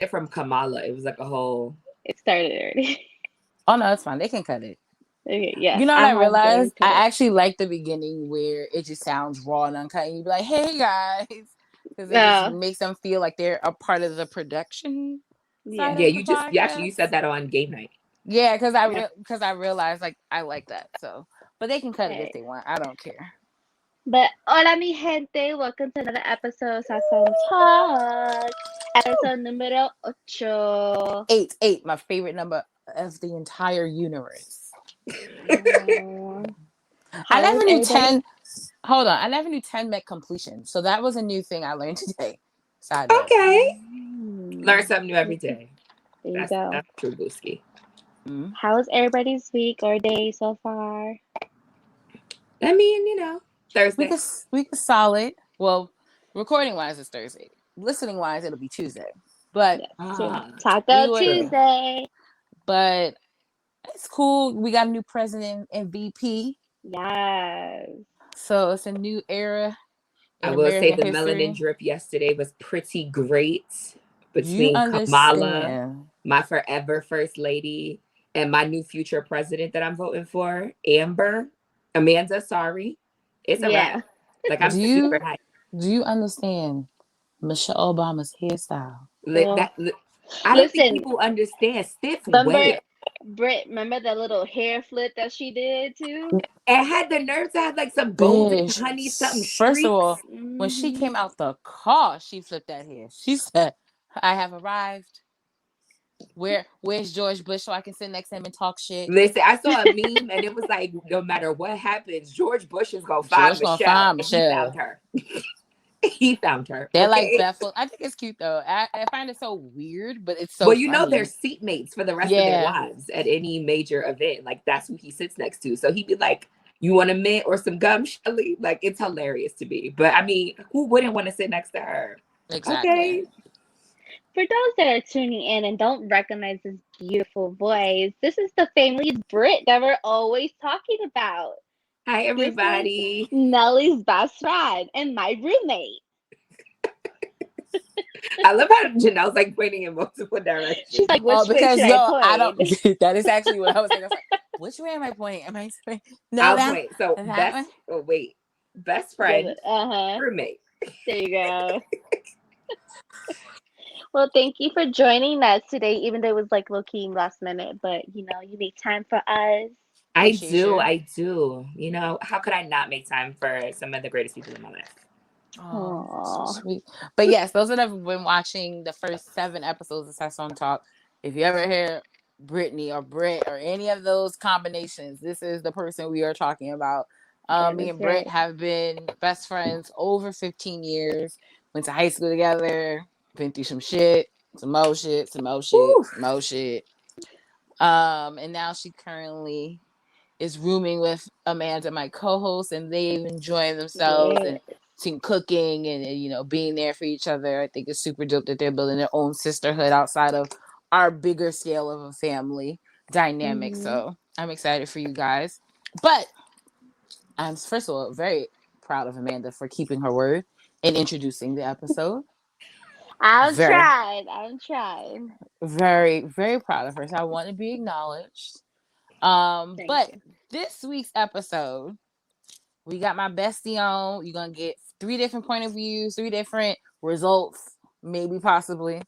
it from Kamala. It was like a whole. It started already. Oh no, it's fine. They can cut it. Okay, yes, You know what I I have them realized? cut I it. actually like the beginning where it just sounds raw and uncut, and you be like, "Hey guys," because it just No, makes them feel like they're a part of the production side yeah. Yeah, of the you said podcast. that on game night. Yeah, Yeah. because I realized like I like that. So, but they can cut it if Okay. they want. I don't care. But hola mi gente, welcome to another episode of Sazon Talk. Episode numero ocho. Eight, my favorite number of the entire universe. Oh, I how was never knew everybody? 10. Hold on, I never knew 10 meant completion. So that was a new thing I learned today. Side note. Okay, learn Mm, something new every day. there you go. That's true, Booski. Mm. How was everybody's week or day so far? I mean, Thursday. Week is solid. Well, recording wise, it's Thursday. Listening wise, it'll be Tuesday. But Yes, true. Ah, Taco we were, true. Tuesday. but it's cool. We got a new president and VP. Yes. So it's a new era I in will say American the melanin history. drip yesterday was pretty great Do you between Kamala, understand? my forever first lady, and my new future president that I'm voting for, Amanda. Sorry, it's a wrap. Yeah. Like I'm Do super you hyped. do you understand Michelle Obama's hairstyle? Well, I don't think listen, people understand stiff remember wet. Britt, remember that little hair flip that she did too? And had the nerve to have like some golden Bitch. honey something First of streaks. all, when she Hmm. came out the car, she flipped that hair. She said, "I have arrived. Where's George Bush so I can sit next to him and talk shit?" Listen, I saw a meme and it was like, no matter what happens, George Bush is gonna find George gonna Michelle, find and he found Michelle. her. He found her. They're like Okay. Bethel. I think it's cute though. I find it so weird, but it's so Well, they're funny. seatmates for the rest of their Yeah. lives at any major event. Like that's who he sits next to. So he'd be like, "You want a mint or some gum, Shelly?" Like it's hilarious to me. But I mean, who wouldn't want to sit next to her? Exactly. Okay. For those that are tuning in and don't recognize this beautiful voice, this is the family Brit that we're always talking about. Hi, This is everybody. Nellie's best friend and my roommate. I love how Janelle's like pointing in multiple directions. She's like, Oh, which way because should I I don't. point? That is actually what I was saying. I was like, which way am I pointing? Am I pointing? No, I'll that point. So that one. best Uh friend, huh. roommate. There you go. Well, thank you for joining us today, even though it was like low key last minute, but you make time for us. Appreciate you. I do. How could I not make time for some of the greatest people in my life? Oh, so Aww. sweet. But yes, those that have been watching the first 7 episodes of Sazon Talk, if you ever hear Brittany or Britt or any of those combinations, this is the person we are talking about. That Me is and Britt right. have been best friends over 15 years. Went to high school together. Been through some shit, some more shit, some more shit, Woo. some more shit. And now she currently is rooming with Amanda, my co-host, and they've enjoying themselves Yeah. and seeing cooking and being there for each other. I think it's super dope that they're building their own sisterhood outside of our bigger scale of a family dynamic. Hmm. So I'm excited for you guys. But I'm first of all very proud of Amanda for keeping her word and introducing the episode. I'm Very, trying. I'm trying. very, very proud of her. So I want to be acknowledged. Thank But you. this week's episode, we got my bestie on. You're gonna get 3 different point of views, 3 different results, maybe possibly.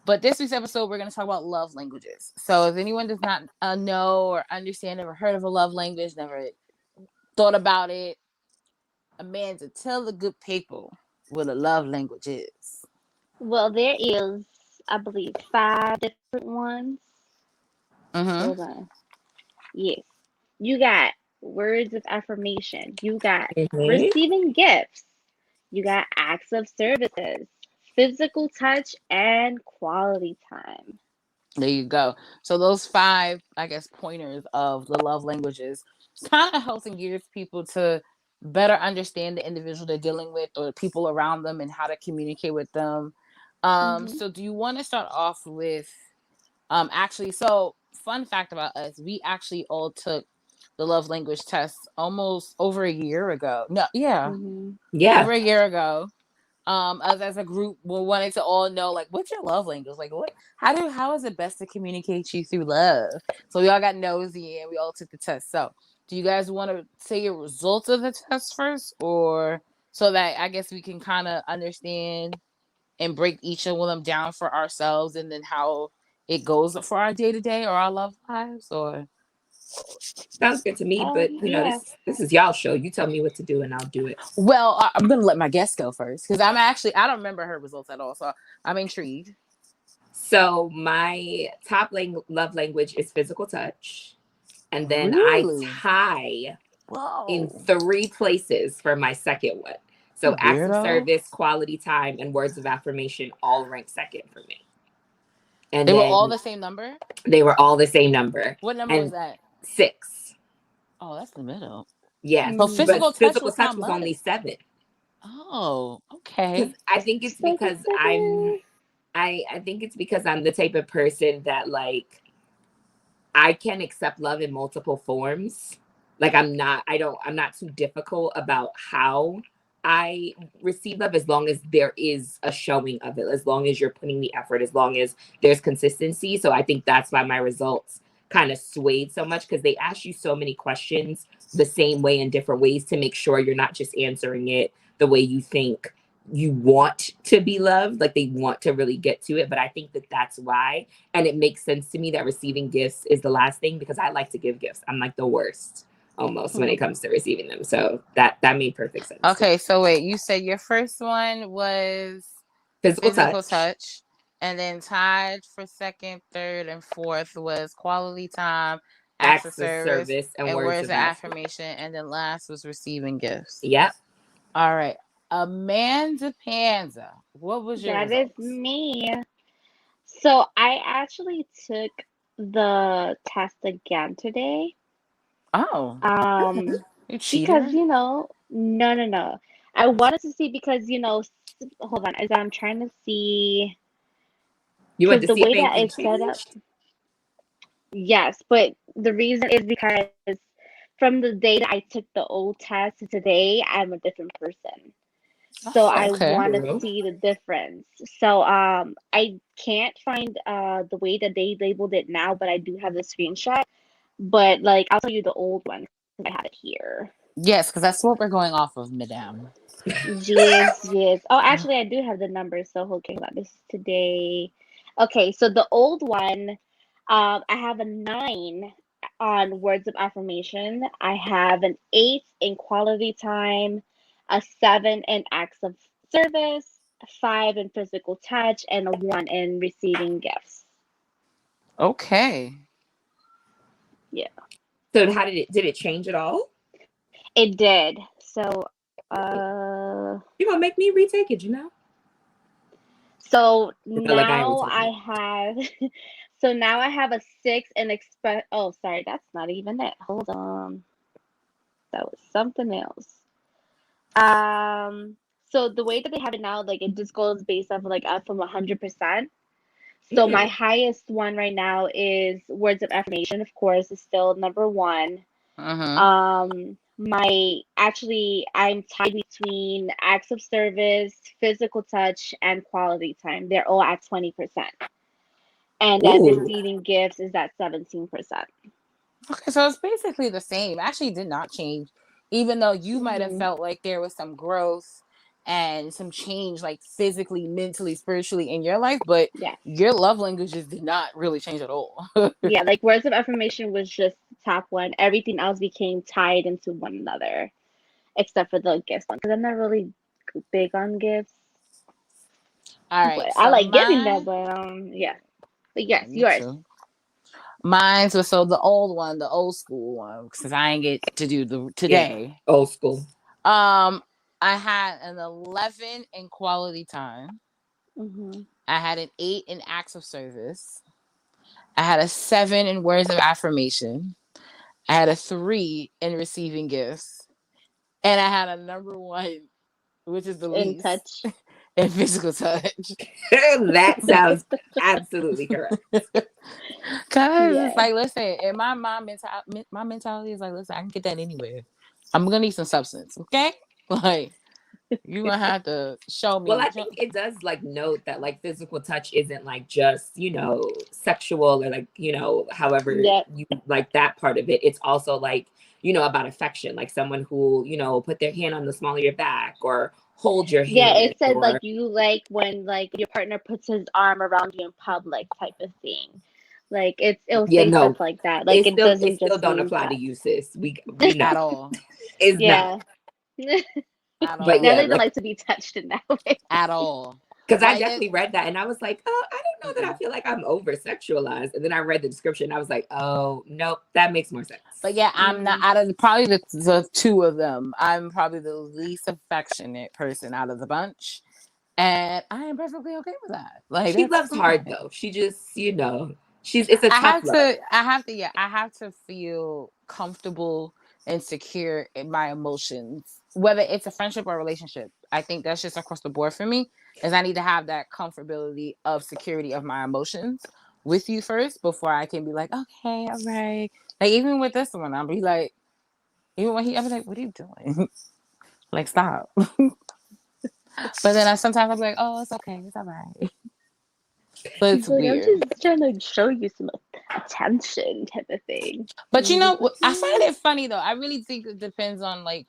But this week's episode, we're gonna talk about love languages. So if anyone does not know or understand, never heard of a love language, never thought about it, Amanda, tell the good people what a love language is. Well, there is, I believe, 5 different ones. Mm-hmm. Hold on. Yes. You got words of affirmation. You got Mhm. receiving gifts. You got acts of services, physical touch, and quality time. There you go. So those 5, I guess, pointers of the love languages kind of helps and gears people to better understand the individual they're dealing with or the people around them and how to communicate with them. Hmm. So do you want to start off with actually, so fun fact about us, we actually all took the love language test almost over a year ago. No, yeah, Hmm. Yeah. over a year ago. us as a group, we wanted to all know, like, what's your love language? Like, how is it best to communicate you through love? So we all got nosy and we all took the test. So do you guys want to say your results of the test first, or so that I guess we can kind of understand and break each of them down for ourselves, and then how it goes for our day to day or our love lives? Or Sounds good to me, but Yeah. this is y'all show. You tell me what to do and I'll do it. well, I'm gonna let my guest go first because I don't remember her results at all, so I'm intrigued. So my top love language is physical touch. And then I Really? tie in Whoa. 3 places for my second one. So acts of Weirdo. service, quality time, and words of affirmation all rank second for me. And They were all then the same number? they were all the same number. What number was And that? 6. Oh, that's the middle. Yes. So Mm. But physical touch physical was touch not was much. only 7. Oh, Because okay. I think it's because I think it's because I'm the type of person that, like, I can accept love in multiple forms. Like I'm not too difficult about how I receive love, as long as there is a showing of it, as long as you're putting the effort, as long as there's consistency. So I think that's why my results kind of swayed so much, because they ask you so many questions the same way in different ways to make sure you're not just answering it the way you think you want to be loved, like they want to really get to it. But I think that that's why. And it makes sense to me that receiving gifts is the last thing, because I like to give gifts. I'm like the worst almost when it comes to receiving them. So that made perfect sense. Okay, so wait, you said your first one was Physical physical touch, touch, and then tied for second, third, and fourth was quality time, acts of acts of service, service, and and words words of of affirmation. affirmation, and then last was receiving gifts. Yep. All right. Amanda Panza, what was your That is results? me. So I actually took the test again today. Oh, Um, you because cheater. no. I wanted to see because hold on, as I'm trying to see, You want because to the see if way that anything it's set up, changed? yes, but the reason is because from the day that I took the old test to today, I'm a different person. So Oh, I okay. want to True. see the difference. So I can't find the way that they labeled it now, but I do have the screenshot. But like I'll tell you the old one because I have it here. Yes, because that's what we're going off of, Madame. Yes, yes. Oh, actually, I do have the numbers. So okay, hold on. This is today. Okay, so the old one, I have a 9 on words of affirmation. I have an 8 in quality time, a 7 in acts of service, a 5 in physical touch, and a 1 in receiving gifts. Okay. Yeah, So how did it change at all? it did. So, uh, You're gonna make me retake it, you know? so I felt like I already now took I it. have so now I have a 6 in express. Oh, sorry, that's not even it. Hold on. That was something else. Um, so the way that they have it now, like it just goes based off of like up from 100%. So my Mm. highest one right now is words of affirmation, of course, is still number 1. Mm-hmm. My actually I'm tied between acts of service, physical touch, and quality time. They're all at 20%. And then Ooh. receiving gifts is at 17%. Okay, so it's basically the same. Actually, did not change, even though you might have Hmm. felt like there was some growth and some change, like physically, mentally, spiritually in your life, but Yes. your love languages did not really change at all. Yeah, like words of affirmation was just the top one. Everything else became tied into one another, except for the gifts one, because I'm not really big on gifts, All right, but I so like giving them. mine, But yeah, but yes, me yours. too. Mine's was so the old one, the old school one, since I ain't get to do the Yeah. today. Old school. Um, I had an 11 in quality time. Hmm. I had an 8 in acts of service. I had a 7 in words of affirmation. I had a 3 in receiving gifts. And I had a number 1, which is the In least, touch. in physical touch. That sounds absolutely correct. Cause it's Yeah. like, listen, and my mentality is like, listen, I can get that anywhere. I'm gonna need some substance, okay? Like, You're gonna have to show me. Well, I think it does like note that like physical touch isn't like just, sexual or like, however Yeah. you like that part of it. It's also like, about affection, like someone who, put their hand on the small of your back or hold your Yeah, hand it said like or you like when like your partner puts his arm around you in public type of thing. Like it'll yeah, say stuff no, like that. Like it it doesn't still just don't mean apply to touch. you, sis. We know at all. it's not. Yeah. At But all. yeah, Natalie don't like like to be touched in that way. At all. because I Like definitely read that and I was like, oh, I don't know that I feel like I'm over sexualized. And then I read the description and I was like, oh, nope, that makes more sense. But yeah, I'm not out of probably the two of them. I'm probably the least affectionate person out of the bunch, and I am perfectly okay with that. Like She that's loves hard fine. though. She just, it's a tough love. I have to feel comfortable and secure in my emotions, whether it's a friendship or a relationship. I think that's just across the board for me. Is I need to have that comfortability of security of my emotions with you first before I can be like, okay, all right. Like even with this one, I'll be like, even when I'll be like, what are you doing? Like stop. But then sometimes I'll be like, oh, it's okay, it's all right. So it's She's like, I'm weird. just trying to show you some attention type of thing. But And I'm just like, I find it funny though. I really think it depends on like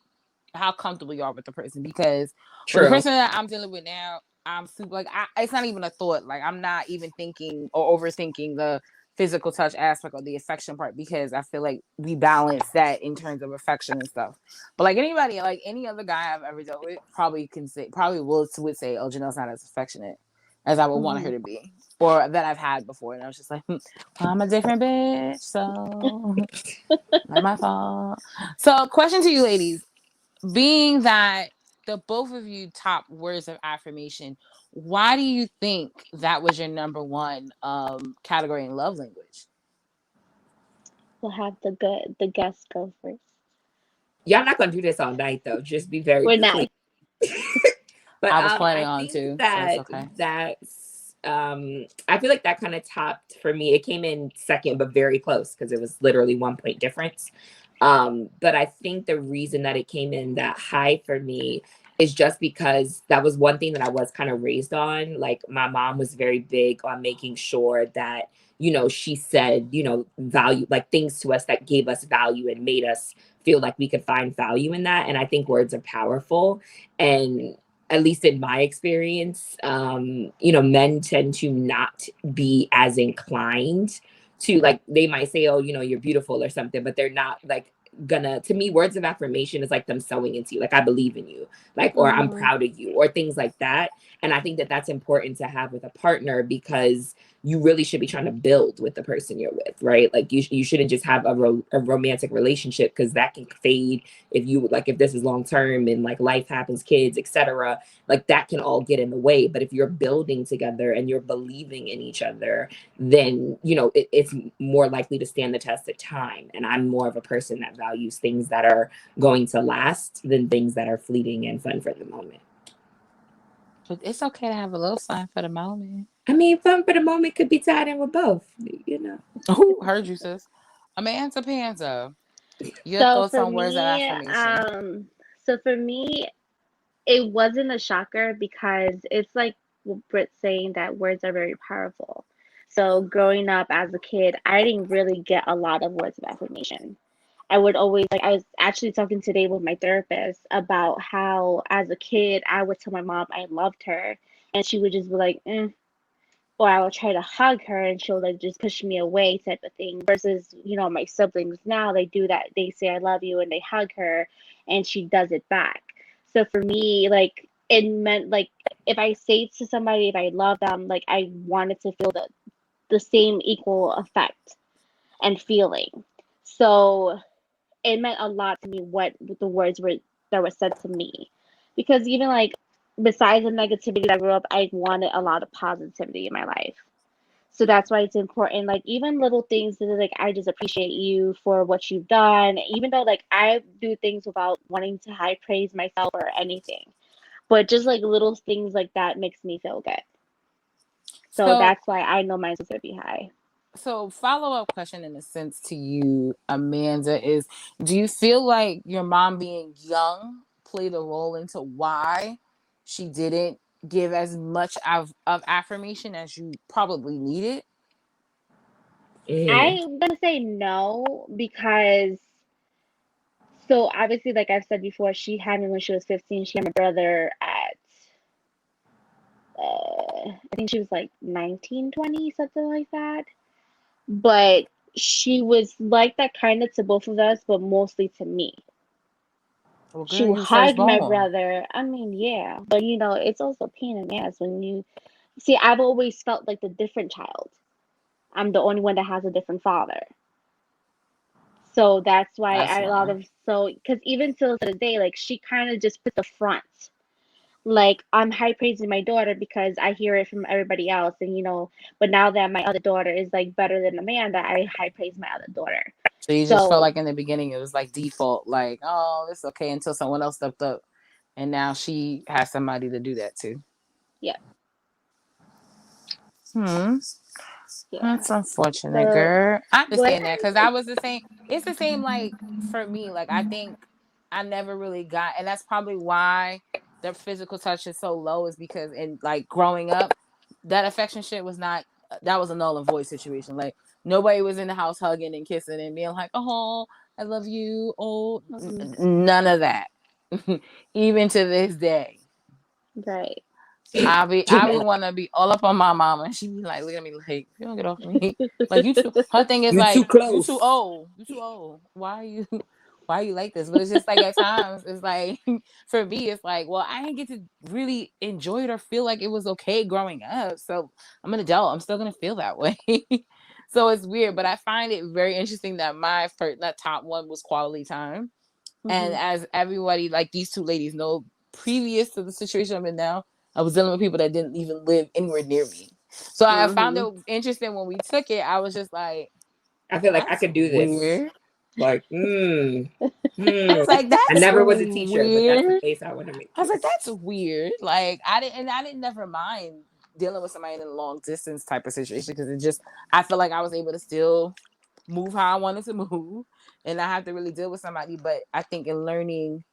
how comfortable you are with the person, because with the True. person that I'm dealing with now, I'm super like it's not even a thought. Like I'm not even thinking or overthinking the physical touch aspect or the affection part, because I feel like we balance that in terms of affection and stuff. But like anybody, like any other guy I've ever dealt with, probably would say, "Oh, Janelle's not as affectionate as I would want her to be," or that I've had before, and I was just like, well, "I'm a different bitch, so not my fault." So, question to you, ladies: being that the both of you top words of affirmation, why do you think that was your number one category in love language? we'll have the guests go first. Y'all not gonna do this all night though. Just be very We're clear. not. But I was planning I on think to, so it's that okay. I feel like that kind of topped for me. It came in second, but very close because it was literally 1 point difference. But I think the reason that it came in that high for me is just because that was one thing that I was kind of raised on. Like my mom was very big on making sure that, she said, value, like things to us that gave us value and made us feel like we could find value in that. And I think words are powerful. And at least in my experience, men tend to not be as inclined to like, they might say, oh, you're beautiful or something, but they're not like to me, words of affirmation is like them sewing into you. Like, I believe in you, like, or I'm proud of you, or things like that. And I think that that's important to have with a partner because you really should be trying to build with the person you're with, right? Like you shouldn't just have a romantic relationship because that can fade if this is long term and like life happens, kids, etc. Like that can all get in the way. But if you're building together and you're believing in each other, then it's more likely to stand the test of time. And I'm more of a person that values things that are going to last than things that are fleeting and fun for the moment. But it's okay to have a little fun for the moment. I mean, fun for the moment could be tied in with both, Oh, heard you, sis. Amanda Panza, your So thoughts for on words of me, affirmation? so for me, it wasn't a shocker because it's like what Britt's saying that words are very powerful. So growing up as a kid, I didn't really get a lot of words of affirmation. I would always like I was actually talking today with my therapist about how as a kid I would tell my mom I loved her and she would just be like, or I would try to hug her and she'll like just push me away type of thing. Versus, my siblings now they do that. They say I love you and they hug her and she does it back. So for me, like it meant like if I say to somebody if I love them, like I wanted to feel the same equal effect and feeling. So it meant a lot to me what the words were that were said to me. Because even like besides the negativity that I grew up, I wanted a lot of positivity in my life. So that's why it's important. Like even little things that like I just appreciate you for what you've done. Even though like I do things without wanting to high praise myself or anything. But just like little things like that makes me feel good. So So, that's why I know mine's gonna be high. so follow-up question in a sense to you, Amanda, is do you feel like your mom being young played a role into why she didn't give as much of affirmation as you probably needed? I'm gonna say no because so obviously, like I've said before, she had me when she was 15. She had my brother at I think she was like 19, 20, something like that. But she was like that kind of to both of us, but mostly to me. Well, She girl, would you the hug my firstborn. brother. I mean, yeah, but it's also a pain in the ass when you see. I've always felt like the different child. I'm the only one that has a different father. So that's why That's I a lot why. of so because even till to the day, like she kind of just put the front. Like I'm high praising my daughter because I hear it from everybody else, and but now that my other daughter is like better than Amanda, I high praise my other daughter. So you just felt So like in the beginning it was like default, like, oh, it's okay until someone else stepped up, and now she has somebody to do that too. yeah, Hmm. yeah. That's unfortunate, So girl. I what? understand that because I was the same. It's the same, like for me. Like I think I never really got, and that's probably why the physical touch is so low. Is because in like growing up, that affection shit was not. That was a null and void situation. Like nobody was in the house hugging and kissing and being like, "Oh, I love you." Oh, Mm-mm. none of that. Even to this day. Right. I be want to be all up on my mama, and she be like, look at me, like you don't get off me, like you too. Her thing is You too like you close. too old, you too old. Why are you like this? But it's just like at times it's like for me it's like, well, I didn't get to really enjoy it or feel like it was okay growing up, so I'm an adult. I'm still gonna feel that way. So it's weird, but I find it very interesting that my first, that top one was quality time, and Hmm. as everybody like these two ladies know, previous to the situation I'm in now, I was dealing with people that didn't even live anywhere near me. So I found Hmm. it interesting when we took it. I was just like, I feel like I that's could do this. weird. Like, I was like, I that's never was a teacher, but that's the weird. face I want to make I was here. like, that's weird. Like I didn't never mind dealing with somebody in a long distance type of situation because it just I feel like I was able to still move how I wanted to move and not have to really deal with somebody. But I think in learning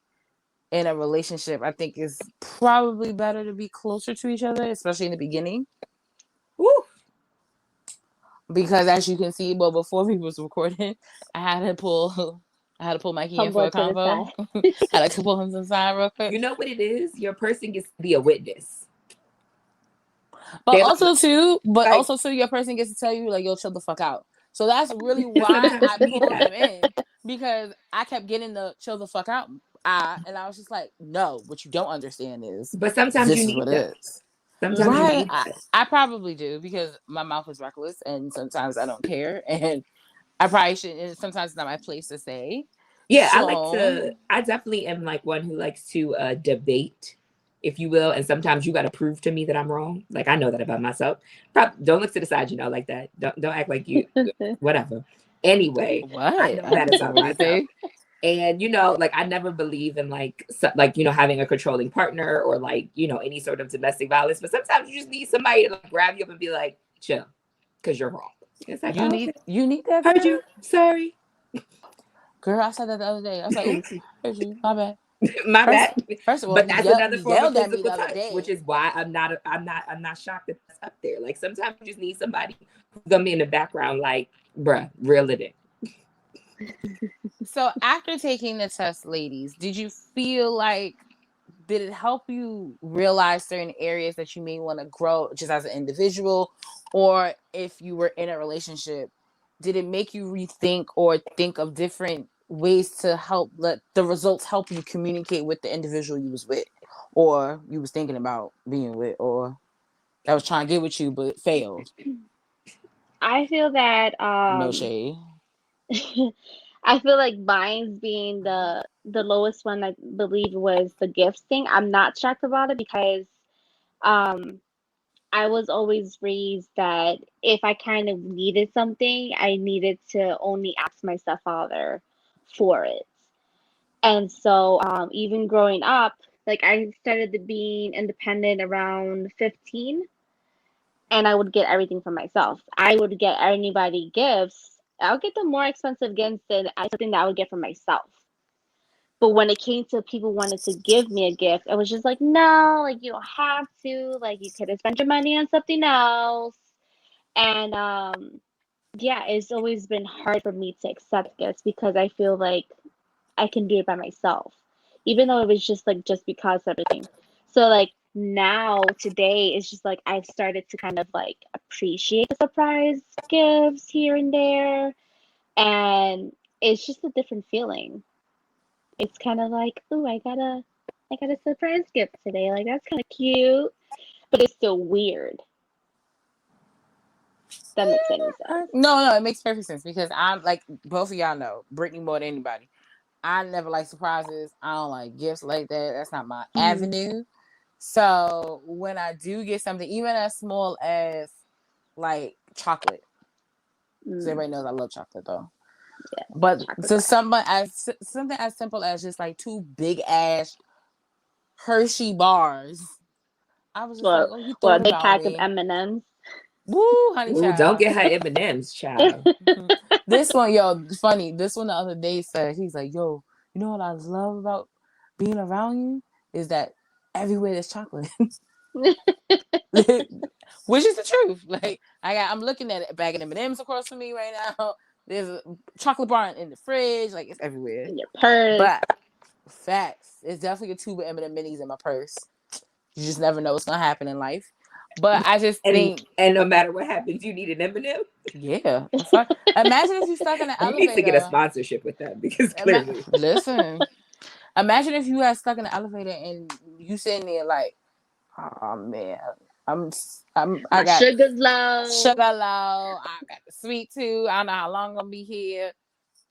in a relationship, I think it's probably better to be closer to each other, especially in the beginning. Woo. Because as you can see, well, before we was recording, I had to pull Mikey in for Humble a to the convo. side. I had to pull him to the side real quick. You know what it is? Your person gets to be a witness. But They're like, also too, your person gets to tell you like, yo, chill the fuck out. So that's really why sometimes I you need pulled him that. in because I kept getting the chill the fuck out. And I was just like, no, what you don't understand is But sometimes you this is need what that. it is. Sometimes you Hmm. Right. need that. I probably do because my mouth is reckless and sometimes I don't care. And I probably shouldn't. And sometimes it's not my place to say. Yeah, So, I definitely am like one who likes to debate, if you will. And sometimes you got to prove to me that I'm wrong. Like, I know that about myself. Don't look to the side, like that. Don't act like you, whatever. Anyway, what? I know I that didn't say about what you myself. say. And like I never believe in like having a controlling partner or like any sort of domestic violence. But sometimes you just need somebody to like grab you up and be like, chill, because you're wrong. It's like, oh, okay, You need that, heard girl? you. Sorry. Girl, I said that the other day. I was like, oops, heard you. My bad. My First, bad. first of all, But that's another you form of yelled at me physical the other touch, which day. is why I'm not shocked that that's up there. Like sometimes you just need somebody who's gonna be in the background, like, bruh, reel it in. So after taking the test, ladies, did you feel like did it help you realize certain areas that you may want to grow just as an individual, or if you were in a relationship, did it make you rethink or think of different ways to help let the results help you communicate with the individual you was with or you was thinking about being with or that was trying to get with you but failed? I feel that No shade. I feel like mine's being the lowest one. I believe was the gifts thing. I'm not shocked about it because um I was always raised that if I kind of needed something, I needed to only ask my stepfather for it. And so even growing up, like I started to being independent around 15, and I would get everything for myself. I would get anybody gifts. I'll get the more expensive gifts than something that I would get for myself. But when it came to people wanting to give me a gift, I was just like, no, like you don't have to. Like you could have spent your money on something else. And yeah, it's always been hard for me to accept gifts because I feel like I can do it by myself, even though it was just because everything. So like now today it's just like I've started to kind of like appreciate the surprise gifts here and there, and it's just a different feeling. It's kind of like, oh, I got a surprise gift today. Like that's kind of cute, but it's still weird. That makes any sense. No, it makes perfect sense because I'm like both of y'all know Brittany more than anybody. I never like surprises. I don't like gifts like that. That's not my avenue. So when I do get something, even as small as like chocolate, because everybody knows I love chocolate though. Yeah, but so something as simple as just like 2 big ass Hershey bars, I was just like, oh, you thought big about pack of me. M&Ms. Woo, honey child. Don't get her M&Ms, child. This one, yo, funny. This one the other day said, he's like, yo, you know what I love about being around you is that everywhere there's chocolate. Which is the truth. Like I'm looking at a bag of M&Ms across from me right now. There's a chocolate bar in the fridge. Like it's everywhere. In your purse. But facts. It's definitely a tube of M&M minis in my purse. You just never know what's gonna happen in life. But I just think, and no matter what happens, you need an M&M. Yeah. Imagine if you stuck in an elevator. You need to get a sponsorship with that because clearly. Listen. Imagine if you had stuck in the elevator and you sitting there like, oh man, I got sugar's low. I got the sweet too. I don't know how long I'm gonna be here.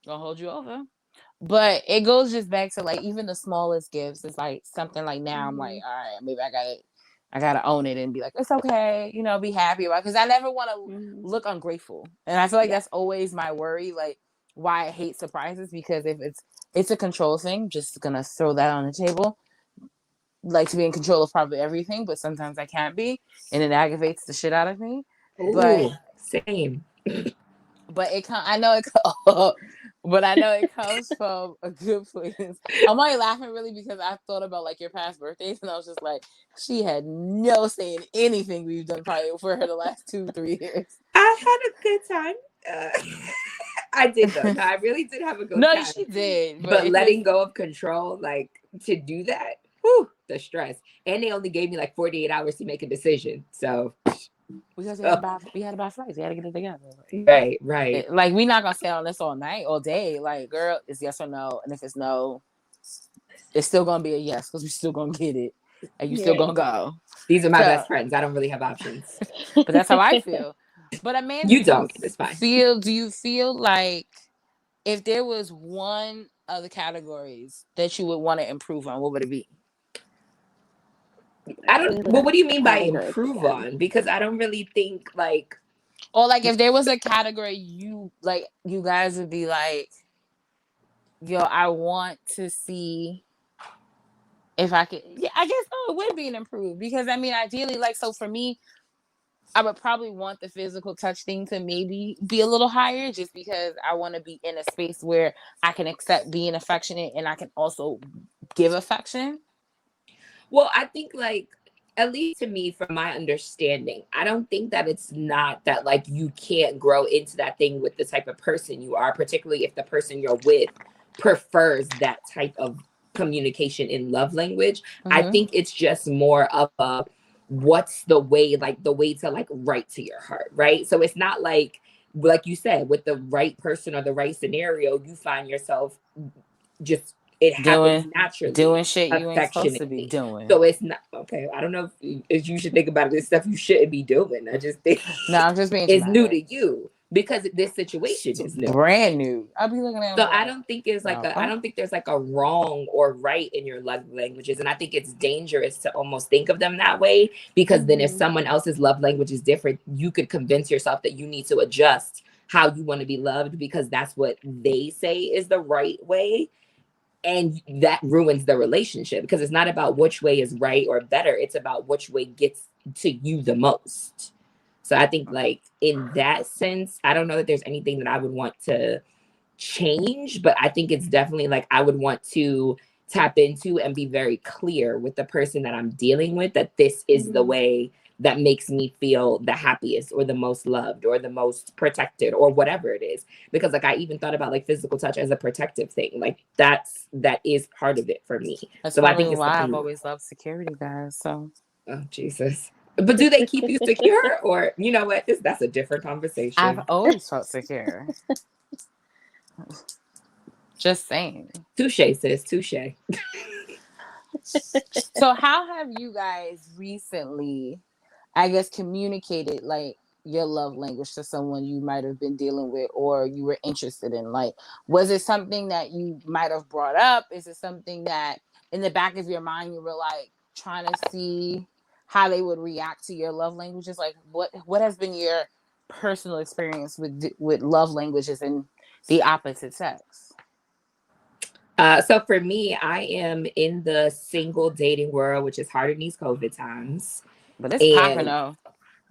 Gonna hold you over. But it goes just back to like even the smallest gifts. It's like something like now I'm like, all right, maybe I gotta own it and be like, it's okay, be happy about it. Because I never want to look ungrateful. And I feel like that's always my worry, like why I hate surprises, because if it's a control thing, just gonna throw that on the table. Like to be in control of probably everything, but sometimes I can't be, and it aggravates the shit out of me. Ooh, but same. But I know it comes from a good place. I'm only laughing really because I thought about like your past birthdays, and I was just like, she had no say in anything we've done probably for her the last 2-3 years. I had a good time. I did though. No, I really did have a good time. No, she did. But letting go of control, like to do that, whew, the stress. And they only gave me like 48 hours to make a decision. So because we had to buy flights. We had to get it together. Right. Like we're not gonna stay on this all night, all day. Like, girl, it's yes or no. And if it's no, it's still gonna be a yes because we're still gonna get it. And you still gonna go. These are my best friends. I don't really have options. But that's how I feel. But Amanda, you don't. It's fine. Do you feel like if there was one of the categories that you would want to improve on, what would it be? Well, what do you mean by improve on? Because I don't really think like. Or like if there was a category you guys would be like, yo, I want to see if I could. Yeah, I guess it would be an improve because I mean, ideally, like so for me, I would probably want the physical touch thing to maybe be a little higher just because I want to be in a space where I can accept being affectionate and I can also give affection. Well, I think like, at least to me, from my understanding, I don't think that it's not that like you can't grow into that thing with the type of person you are, particularly if the person you're with prefers that type of communication in love language. I think it's just more of a what's the way to like write to your heart, right? So it's not like you said, with the right person or the right scenario, you find yourself just it happens naturally, doing shit you ain't supposed to be doing. So it's not okay. I don't know if you should think about it. It's stuff you shouldn't be doing. I just think I'm just being it's new to you because this situation is new, brand new. I'll be looking at. So I don't think it's like I don't think there's like a wrong or right in your love languages, and I think it's dangerous to almost think of them that way because then if someone else's love language is different, you could convince yourself that you need to adjust how you want to be loved because that's what they say is the right way. And that ruins the relationship because it's not about which way is right or better. It's about which way gets to you the most. So I think like in that sense, I don't know that there's anything that I would want to change, but I think it's definitely like I would want to tap into and be very clear with the person that I'm dealing with that this is the way that makes me feel the happiest or the most loved or the most protected or whatever it is. Because like I even thought about like physical touch as a protective thing. Like that is part of it for me. That's so I think it's why I've always loved security guys. So oh Jesus. But do they keep you secure? Or you know what? That's a different conversation. I've always felt secure. Just saying. Touche, sis. Touche. So how have you guys recently, I guess, communicated like your love language to someone you might have been dealing with or you were interested in? Like, was it something that you might have brought up? Is it something that in the back of your mind you were like trying to see how they would react to your love languages? Like, what has been your personal experience with love languages and the opposite sex? So for me, I am in the single dating world, which is hard in these COVID times. But it's popping though.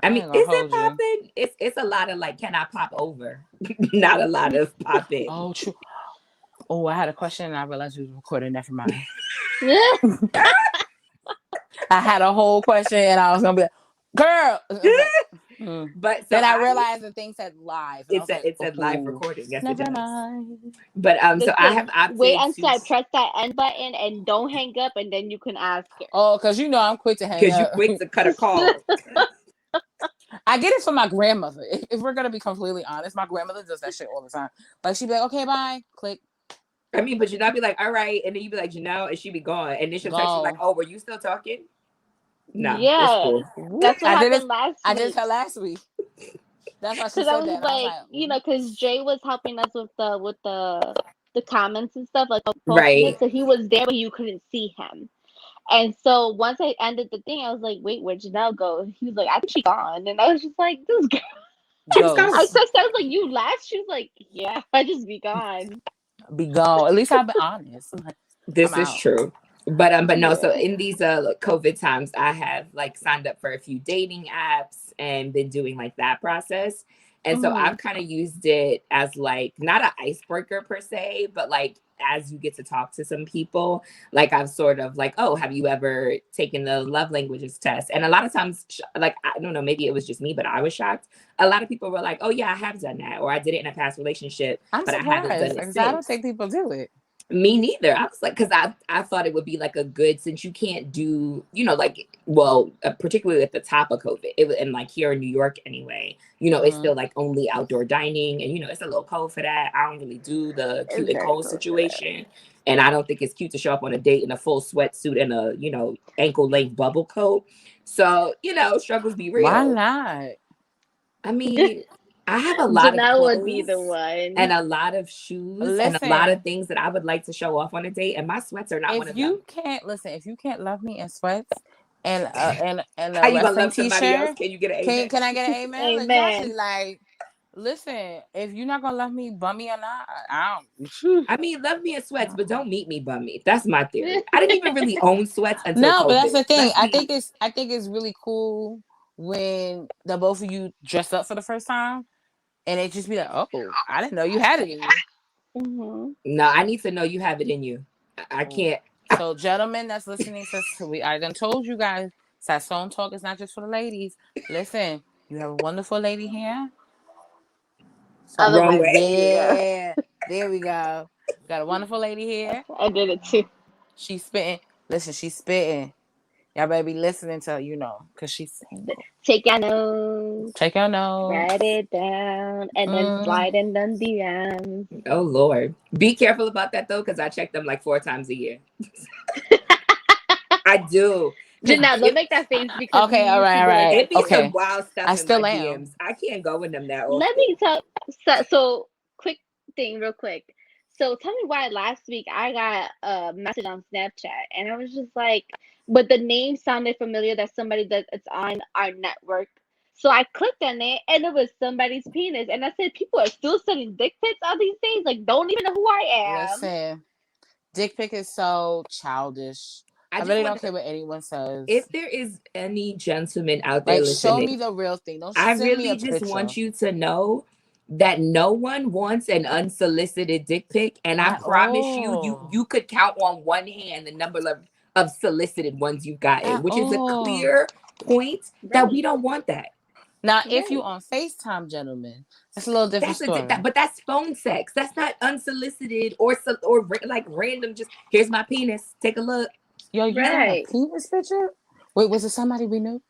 I mean, is it popping? It's a lot of like, can I pop over? Not a lot of popping. Oh, true. Oh, I had a question and I realized we were recording. Never mind. I had a whole question and I was gonna be like, girl. But so then I realized the thing said live. It said live recording. Yes, never it does. mind. But so I have opted wait until I press that end button and don't hang up, and then you can ask her. Oh, because you know I'm quick to hang up. Because you're quick to cut a call. I get it from my grandmother. If we're gonna be completely honest, my grandmother does that shit all the time. Like she'd be like, "Okay, bye," click. I mean, but you'd not be like, "All right," and then you'd be like, and she'd be gone, and then she'll text you like, "Oh, were you still talking?" No, yeah, cool. that's what happened last week. I did her last week. That's why she said that. Like, you know, because Jay was helping us with the comments and stuff, like right. So he was there, but you couldn't see him. And so once I ended the thing, I was like, "Wait, where'd Janelle go?" He was like, "I think she's gone," and I was just like, "This girl." I was like, "You last?" She was like, "Yeah, I just be gone." Be gone. At least I've been honest. This is true. But no, so in these COVID times, I have like signed up for a few dating apps and been doing like that process. And so I've kind of used it as like not an icebreaker per se, but like as you get to talk to some people, like I've sort of like, oh, have you ever taken the love languages test? And a lot of times, like, I don't know, maybe it was just me, but I was shocked. A lot of people were like, oh yeah, I have done that. Or I did it in a past relationship, but I haven't done it since. I don't think people do it. Me neither. I was like, because I thought it would be like a good, since you can't do, you know, like, well, particularly at the top of COVID, and like here in New York anyway, you know, it's still like only outdoor dining, and you know, it's a little cold for that. I don't really do the cute and cold situation, and I don't think it's cute to show up on a date in a full sweatsuit and a, you know, ankle length bubble coat. So, you know, struggles be real. Why not? I mean, I have a lot of clothes would be the one, and a lot of shoes and a lot of things that I would like to show off on a date, and my sweats are not one of them. If you can't love me in sweats and a how you gonna love t-shirt, somebody else? Can you get an amen? Can I get an amen? Amen. Exactly. Like, listen, if you're not gonna love me bummy or not, I mean, love me in sweats, but don't meet me bummy. That's my theory. I didn't even really own sweats until COVID. But that's the thing. I think it's really cool when the both of you dress up for the first time. And it just be like, oh, I didn't know you had it in you. No, I need to know you have it in you. I can't. So, gentlemen that's listening, I done told you guys, Sazon talk is not just for the ladies. Listen, you have a wonderful lady here. Wrong way. Yeah, there we go. Got a wonderful lady here. I did it too. She's spitting. Listen, she's spitting. Y'all better be listening to her, you know, because she's single. Take your nose. Take your nose. Write it down and then slide in the DMs. Oh, Lord. Be careful about that, though, because I check them like 4 times a year. I do. Janelle, don't make that face. Because okay, all right. It be some wild stuff I still am. DMs. I can't go in them that often. Let me tell. So, quick thing, real quick. So, tell me why last week I got a message on Snapchat, and I was just like, but the name sounded familiar. That's somebody that it's on our network. So I clicked on it, and it was somebody's penis. And I said, people are still sending dick pics all these days. Like, don't even know who I am. Listen, dick pic is so childish. I really don't care what anyone says. If there is any gentleman out there like, listening, show me the real thing. Don't I send really me a just picture. want you to know that no one wants an unsolicited dick pic, and I promise you could count on one hand the number of solicited ones you've gotten, which is a clear point that we don't want that. Now, if you on FaceTime, gentlemen, that's a little different story. But that's phone sex. That's not unsolicited or like random. Just here's my penis. Take a look. Yo, you got a penis picture? Wait, was it somebody we knew?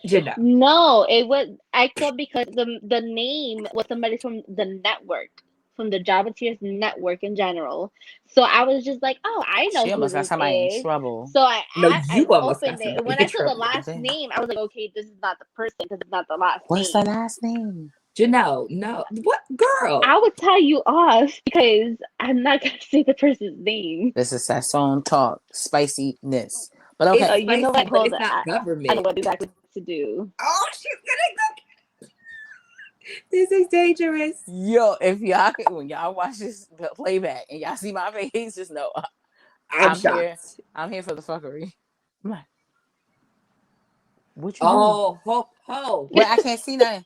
Janelle. No, it was. I thought because the name was somebody from the network, from the Java Tears network in general. So I was just like, oh, I know. She almost got somebody in trouble. So I opened it. When I saw the last name, I was like, okay, this is not the person because it's not the last name. What's the last name? Janelle, no. What girl? I would tell you off because I'm not gonna say the person's name. This is Sazon talk, spiciness. But okay, spicy, you know what? Hold on. Not government. I know what exactly to do. Oh, she's gonna go. This is dangerous. Yo, if y'all when y'all watch this playback and y'all see my face, just know I'm shocked. Here. I'm here for the fuckery. Come on. What you doing? Ho. Wait, I can't see nothing.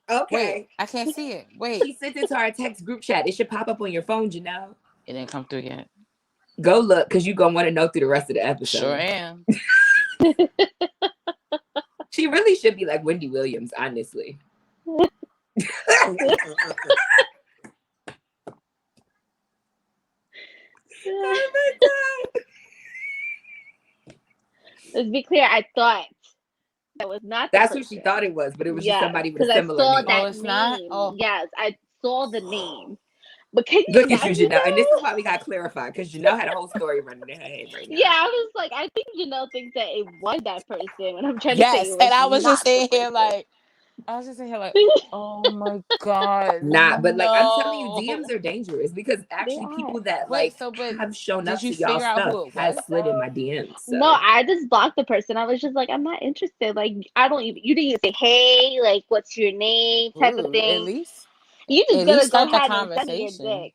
Okay. Wait, I can't see it. Wait. She sent it to our text group chat. It should pop up on your phone, Janelle. It didn't come through yet. Go look, because you're going to want to know through the rest of the episode. Sure am. She really should be like Wendy Williams, honestly. Oh my God. Let's be clear, I thought that was not That's who she thought it was, but it was just somebody with a similar I saw name. that name. Not? Oh. Yes, I saw the name. But can you look at you, Janelle? And this is why we got clarified, because Janelle had a whole story running in her head right now. Yeah, I was like, I think Janelle thinks that it was that person, and I'm trying to say it was and I was just sitting here like, oh my God. Nah, but like I'm telling you, DMs are dangerous because actually people that have shown up to y'all stuff has slid in my DMs. So. No, I just blocked the person. I was just like, I'm not interested. Like, you didn't even say, hey, like, what's your name, type of thing. At least. You just gonna go ahead and send me a dick.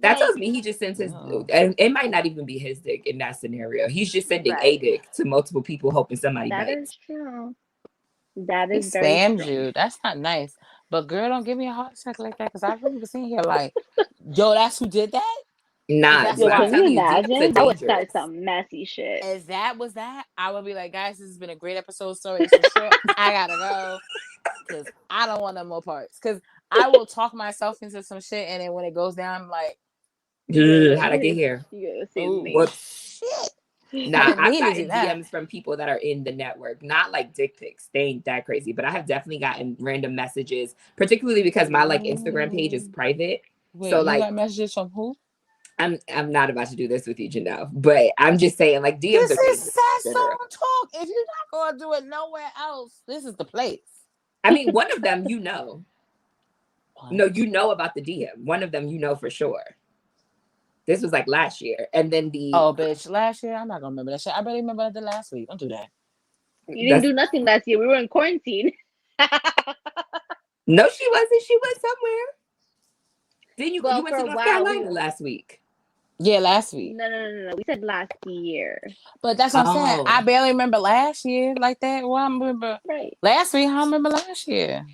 That tells me he just sends his, and it might not even be his dick in that scenario. He's just sending a dick to multiple people, hoping somebody bites. That is true. That is he spammed you. That's not nice. But girl, don't give me a heart attack like that, because I really was sitting here like, yo, that's who did that? Nah, yo, can you imagine? That would start some messy shit. As that was that, I would be like, guys, this has been a great episode. Sorry, it's so short. I gotta go because I don't want no more parts. Because I will talk myself into some shit, and then when it goes down, I'm like, how'd I get here? What shit? Nah, I've gotten DMs from people that are in the network, not like dick pics. They ain't that crazy, but I have definitely gotten random messages, particularly because my like Instagram page is private. Wait, so you like got messages from who? I'm not about to do this with you, Janelle, but I'm just saying like DMs. This is Sazon talk. If you're not gonna do it nowhere else, this is the place. I mean, one of them you know. No, you know about the DM. One of them you know for sure. This was like last year, and then bitch, last year I'm not gonna remember that shit. I barely remember the last week. Don't do that. You didn't do nothing last year. We were in quarantine. No, she wasn't. She was somewhere. Didn't you? You went to North Carolina last week. Yeah, last week. No. We said last year. But that's what I'm saying. I barely remember last year like that. Well, I remember last week. I remember last year.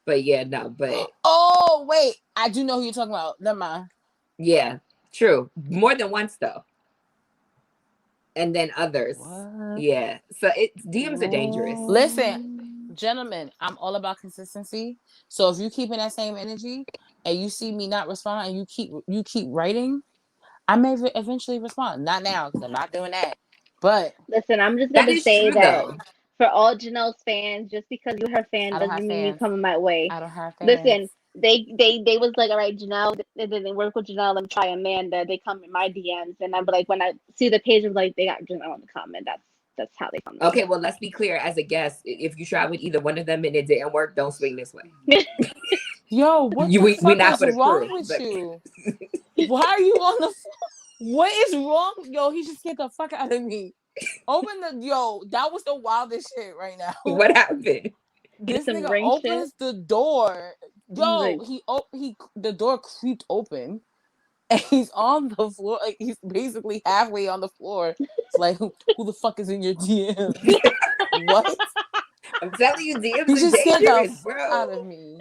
But yeah, no. But oh wait, I do know who you're talking about. Never mind. Yeah. True. More than once though. And then others. What? Yeah. So DMs are dangerous. Listen, gentlemen, I'm all about consistency. So if you keep in that same energy and you see me not respond and you keep writing, I may eventually respond. Not now, because I'm not doing that. But listen, I'm just gonna say that for all Janelle's fans, just because you're her fan doesn't mean you coming my way. I don't have fans. Listen. They was like, all right, Janelle, and then they work with Janelle and try Amanda. They come in my DMs, and I'm like, when I see the page of like they got Janelle in the comment, that's how they come. Okay, well, let's be clear. As a guest, if you try with either one of them and it didn't work, don't swing this way. Yo, what the fuck is wrong with you? Why are you on the floor? What is wrong? Yo, he just get the fuck out of me. That was the wildest shit right now. What happened? This nigga opens the door. Yo, the door creeped open, and he's on the floor. Like he's basically halfway on the floor. It's like, who the fuck is in your DM? What? I'm telling you, DMs you just are dangerous, bro. Out of me.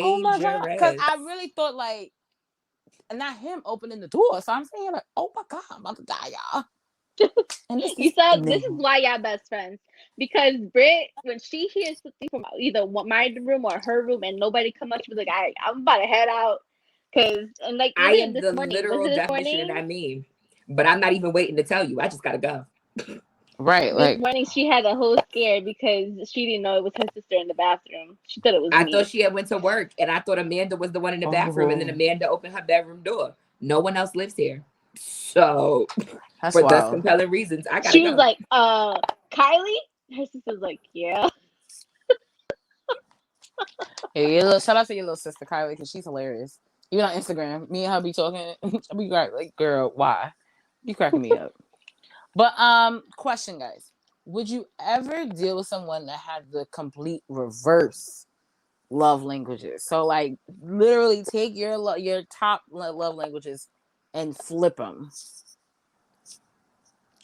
Oh my god! Because Dangerous. I really thought like, not him opening the door. So I'm saying like, oh my god, I'm about to die, y'all. And this You is saw this is why y'all best friends. Because Britt, when she hears something from either my room or her room and nobody come up, she was like, I'm about to head out. And like I even am this the morning, was literal it this definition of morning? that meme. But I'm not even waiting to tell you. I just gotta go. right. This Like, morning she had a whole scare because she didn't know it was her sister in the bathroom. She thought it was I thought me. she had went to work and I thought Amanda was the one in the bathroom, and then oh, Amanda opened her bedroom door. No one else lives here. So that's for thus wild. compelling reasons, I gotta She was go. like, Kylie? Her sister's like, yeah. Hey, shout out to your little sister Kylie because she's hilarious. Even on Instagram, me and her be talking. I be like, girl, why? You cracking me up. But question, guys. Would you ever deal with someone that had the complete reverse love languages? So like literally take your top love languages and flip them.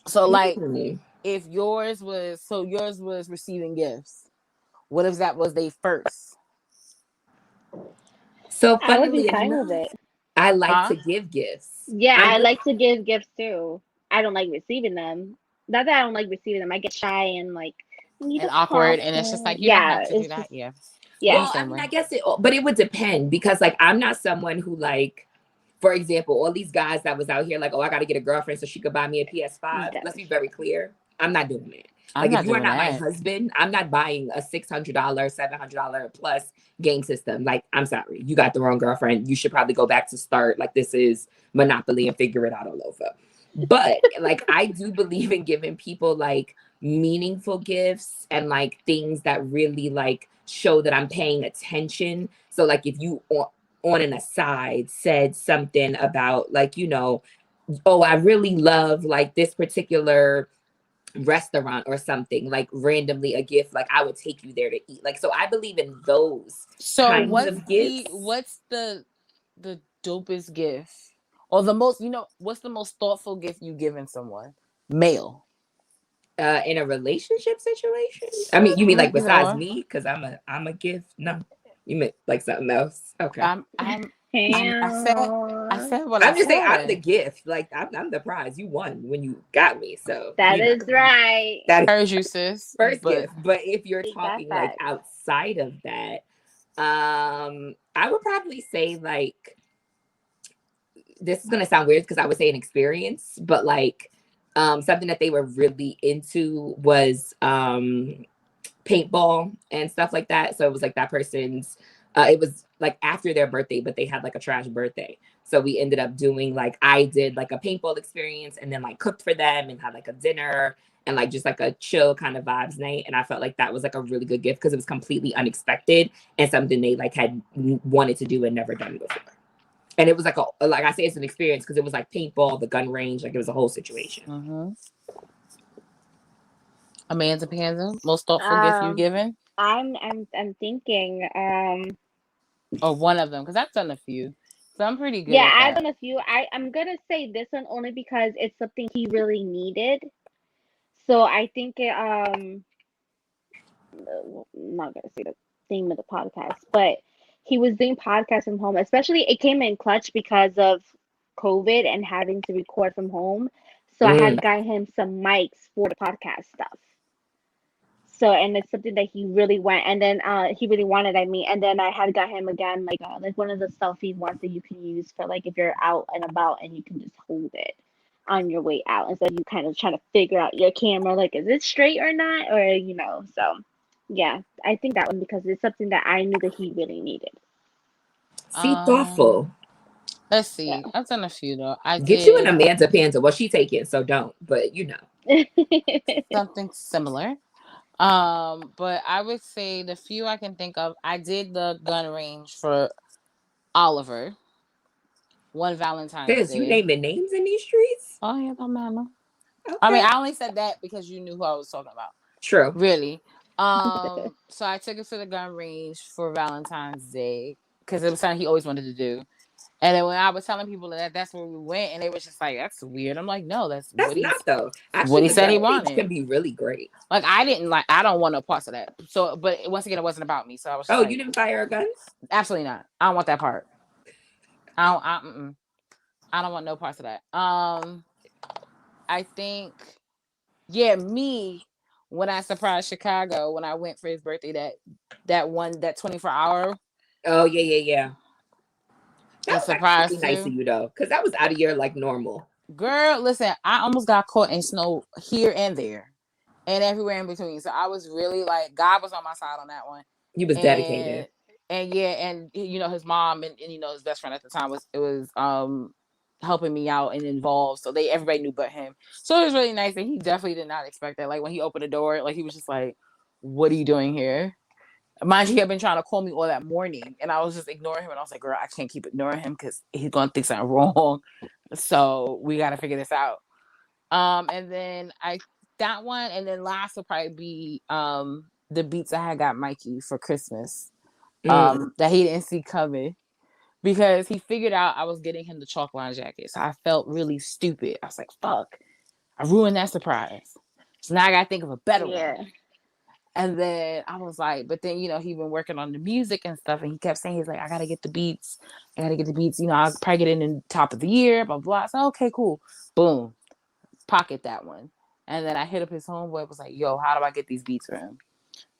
So like Mm. if yours was receiving gifts. What if that was they first? So I would be funnily fine with enough, it. I like Huh? to give gifts. Yeah, I'm I just like to give gifts too. I don't like receiving them. Not that I don't like receiving them. I get shy and like need And a awkward, and it's just compliment. like you don't have Yeah, to do it's that. just Yeah, I'm the yeah. well, I same mean, way. I guess but it would depend because like I'm not someone who like, for example, all these guys that was out here like, oh, I gotta get a girlfriend so she could buy me a PS5. Let's That, be very clear. I'm not doing it. I'm Like if not you are doing not my that. husband, I'm not buying a $600, $700 plus game system. Like, I'm sorry, you got the wrong girlfriend. You should probably go back to start. Like this is Monopoly and figure it out all over. But like I do believe in giving people like meaningful gifts and like things that really like show that I'm paying attention. So like if you on an aside said something about like, oh, I really love like this particular restaurant or something, like randomly a gift, like I would take you there to eat. Like, so I believe in those So kinds of gifts. what's the dopest gift, or the most what's the most thoughtful gift you given someone? Male. In a relationship situation? I mean, you mean like Either besides or. me? Because I'm a gift. No. You meant like something else. Okay. I Damn. said what I I'm just saying I'm the said. gift. Like I'm the prize. You won when you got me. So That is right. that is Heard you, sis. first But gift. But if you're Take that talking like back. outside of that, I would probably say like, this is gonna sound weird because I would say an experience, but like something that they were really into was paintball and stuff like that. So it was like that person's it was like after their birthday, but they had like a trash birthday. So we ended up doing like, I did like a paintball experience and then like cooked for them and had like a dinner and like just like a chill kind of vibes night. And I felt like that was like a really good gift because it was completely unexpected and something they like had wanted to do and never done before. And it was like like I say, it's an experience because it was like paintball, the gun range, like it was a whole situation. Amanda Panza, most thoughtful gift you've Um, given, I'm thinking. or one of them, because I've done a few, so I'm pretty good Yeah, at I've that. done a few. I'm gonna say this one only because it's something he really needed. So I think I'm not gonna say the name of the podcast, but he was doing podcasts from home. Especially it came in clutch because of COVID and having to record from home. So I Mm. had got him some mics for the podcast stuff. So and it's something that he really went and then he really wanted, I mean, and then I had got him again like one of the selfie ones that you can use for like if you're out and about and you can just hold it on your way out instead of you kind of trying to figure out your camera like is it straight or not, or so yeah, I think that one because it's something that I knew that he really needed. See, Um, thoughtful. let's Yeah. see. I've done a few though. I Get you an did Amanda Panza. Well, she take it, so don't. But something similar. But I would say the few I can think of, I did the gun range for Oliver one Valentine's sis, you Day. naming names in these streets? Oh yeah, don't matter. I mean, Okay. I only said that because you knew who I was talking about. True. Really. So I took it to the gun range for Valentine's Day because it was something he always wanted to do. And then when I was telling people that that's where we went, and they was just like, "That's weird." I'm like, "No, that's what not though. what Actually, he the said he Gulf Beach wanted." can be really great. Like I don't want no parts of that. So, but once again, it wasn't about me. So I was just Oh, like, you didn't fire a gun? absolutely not. I don't want that part. I don't want no parts of that. I think, yeah, me when I surprised Chicago when I went for his birthday, that 24-hour. Oh yeah. That And was actually surprised nice of too. you though, because that was out of your like normal. Girl, listen, I almost got caught in snow here and there and everywhere in between. So I was really like, God was on my side on that one. He was And dedicated. yeah, and his mom and his best friend at the time was helping me out and involved. So everybody knew but him. So it was really nice. And he definitely did not expect that. Like when he opened the door, like he was just like, "What are you doing here?" Mind you, he had been trying to call me all that morning, and I was just ignoring him. And I was like, "Girl, I can't keep ignoring him because he's gonna think something wrong. So we got to figure this out." And then that one, and then last will probably be the beats I had got Mikey for Christmas. That he didn't see coming because he figured out I was getting him the chalk line jacket. So I felt really stupid. I was like, "Fuck, I ruined that surprise." So now I gotta think of a better one. And then I was like, but then, he been working on the music and stuff. And he kept saying, he's like, I got to get the beats. I'll probably get it in the top of the year, blah, blah. I said, okay, cool. Boom. Pocket that one. And then I hit up his homeboy, was like, yo, how do I get these beats for him?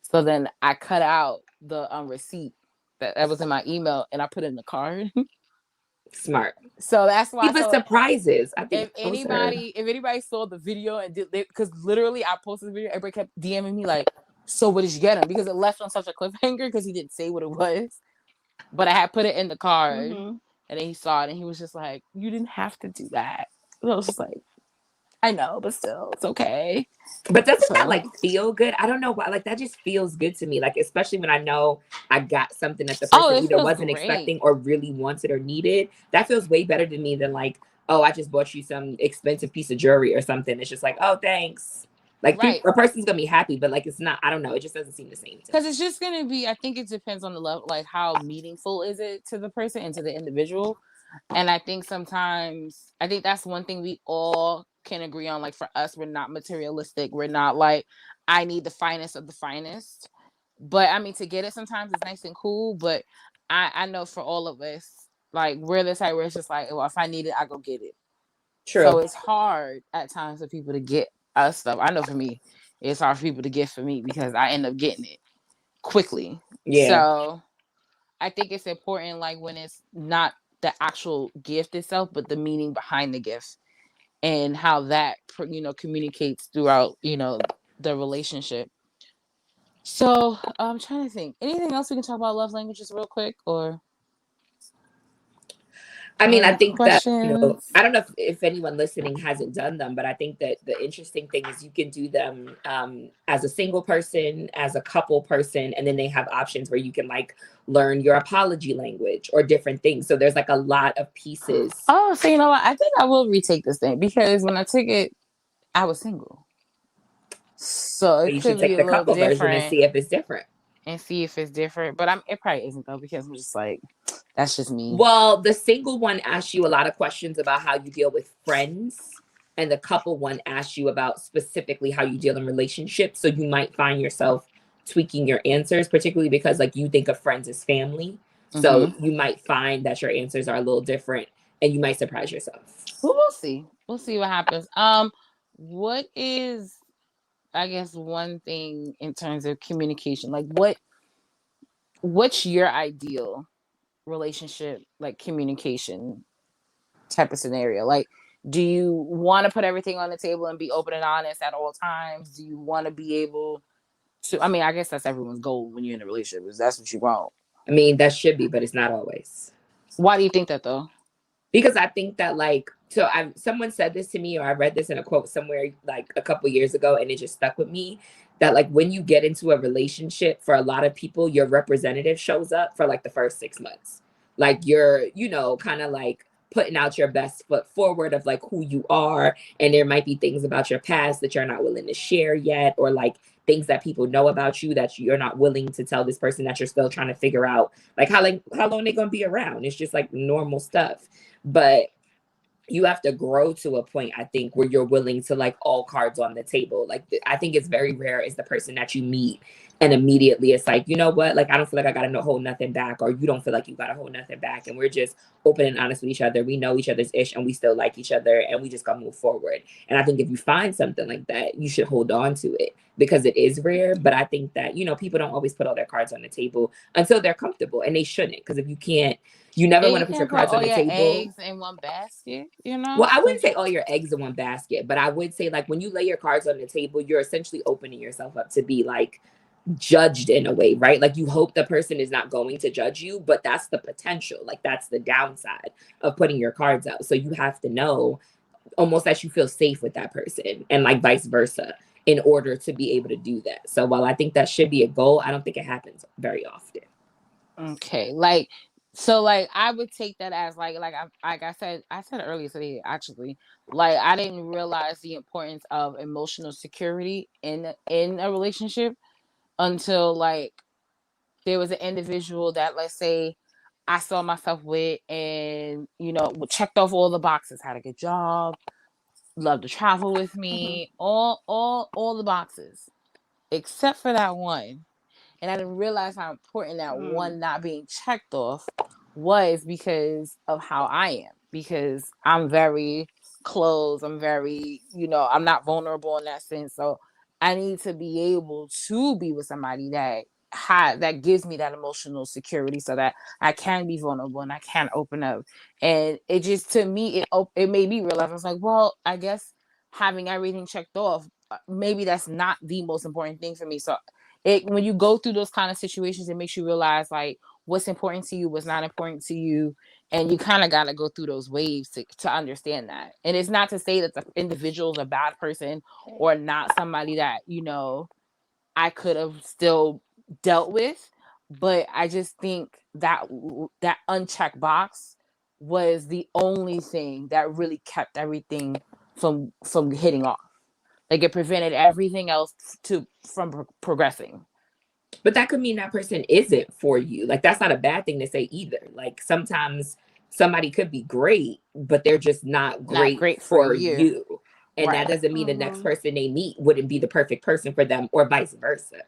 So then I cut out the receipt that was in my email and I put it in the card. Smart. So that's why. Even surprises. I think if anybody saw the video and because literally I posted the video, everybody kept DMing me like, so what did you get him? Because it left on such a cliffhanger because he didn't say what it was. But I had put it in the card and then he saw it and he was just like, you didn't have to do that. And I was just like, I know, but still, it's okay. But doesn't that like feel good? I don't know why. Like that just feels good to me. Like especially when I know I got something that the person either wasn't expecting or really wanted or needed. That feels way better to me than like, oh, I just bought you some expensive piece of jewelry or something. It's just like, oh, thanks. Like a person's gonna be happy, but like it's not. I don't know. It just doesn't seem the same. Because it's just gonna be. I think it depends on the level, like how meaningful is it to the person and to the individual. And I think sometimes, that's one thing we all can agree on. Like for us, we're not materialistic. We're not like, I need the finest of the finest. But I mean, to get it sometimes it's nice and cool. But I know for all of us, like we're the type where it's just like, well, if I need it, I go get it. True. So it's hard at times for people to get us stuff. I know for me, it's hard for people to get for me because I end up getting it quickly. Yeah. So I think it's important, like when it's not the actual gift itself, but the meaning behind the gift and how that, communicates throughout, the relationship. So I'm trying to think. Anything else we can talk about love languages real quick, or? I mean, I think questions? That, I don't know if anyone listening hasn't done them, but I think that the interesting thing is you can do them as a single person, as a couple person, and then they have options where you can like learn your apology language or different things. So there's like a lot of pieces. Oh, so you know what? I think I will retake this thing because when I took it, I was single. So it you could should take be the couple version and see if it's different. But it probably isn't though, because I'm just like, that's just me. Well, the single one asks you a lot of questions about how you deal with friends, and the couple one asks you about specifically how you deal in relationships. So you might find yourself tweaking your answers, particularly because like you think of friends as family. So you might find that your answers are a little different and you might surprise yourself. Well, we'll see. We'll see what happens. What is, I guess, one thing in terms of communication? Like what's your ideal relationship, like communication type of scenario? Like, do you want to put everything on the table and be open and honest at all times? Do you want to be able to, I mean, I guess that's everyone's goal when you're in a relationship, is that's what you want. I mean, that should be, but it's not always. Why do you think that though? Because I think that like, so someone said this to me, or I read this in a quote somewhere like a couple years ago, and it just stuck with me, that like when you get into a relationship, for a lot of people, your representative shows up for like the first 6 months. Like you're, kind of like putting out your best foot forward of like who you are. And there might be things about your past that you're not willing to share yet, or like things that people know about you that you're not willing to tell this person, that you're still trying to figure out like how long they're gonna be around. It's just like normal stuff. But you have to grow to a point, I think, where you're willing to like all cards on the table. Like I think it's very rare is the person that you meet and immediately it's like, you know what, like I don't feel like I gotta hold nothing back, or you don't feel like you gotta hold nothing back, and we're just open and honest with each other. We know each other's ish and we still like each other and we just gotta move forward. And I think if you find something like that, you should hold on to it because it is rare. But I think that, you know, people don't always put all their cards on the table until they're comfortable, and they shouldn't, because if you can't, you never want to put your cards on the table. Eggs in one basket, you know? Well, I wouldn't say all your eggs in one basket, but I would say like when you lay your cards on the table, you're essentially opening yourself up to be like judged in a way, right? Like you hope the person is not going to judge you, but that's the potential. Like that's the downside of putting your cards out. So you have to know almost that you feel safe with that person, and like vice versa, in order to be able to do that. So while I think that should be a goal, I don't think it happens very often. Okay. Like, so like I would take that as like I said earlier today, actually, like I didn't realize the importance of emotional security in a relationship until like there was an individual that, let's say, I saw myself with, and you know, checked off all the boxes, had a good job, loved to travel with me, all the boxes except for that one. And I didn't realize how important that one not being checked off was, because of how I am. Because I'm very closed. I'm very, you know, I'm not vulnerable in that sense. So I need to be able to be with somebody that gives me that emotional security, so that I can be vulnerable and I can open up. And it just, to me, it made me realize, I was like, well, I guess having everything checked off, maybe that's not the most important thing for me. So when you go through those kind of situations, it makes you realize like what's important to you, what's not important to you, and you kind of got to go through those waves to understand that. And it's not to say that the individual is a bad person or not somebody that, you know, I could have still dealt with, but I just think that that unchecked box was the only thing that really kept everything from hitting off. Like it prevented everything else from progressing. But that could mean that person isn't for you. Like that's not a bad thing to say either. Like sometimes somebody could be great, but they're just not great for you. And that doesn't mean the next person they meet wouldn't be the perfect person for them, or vice versa.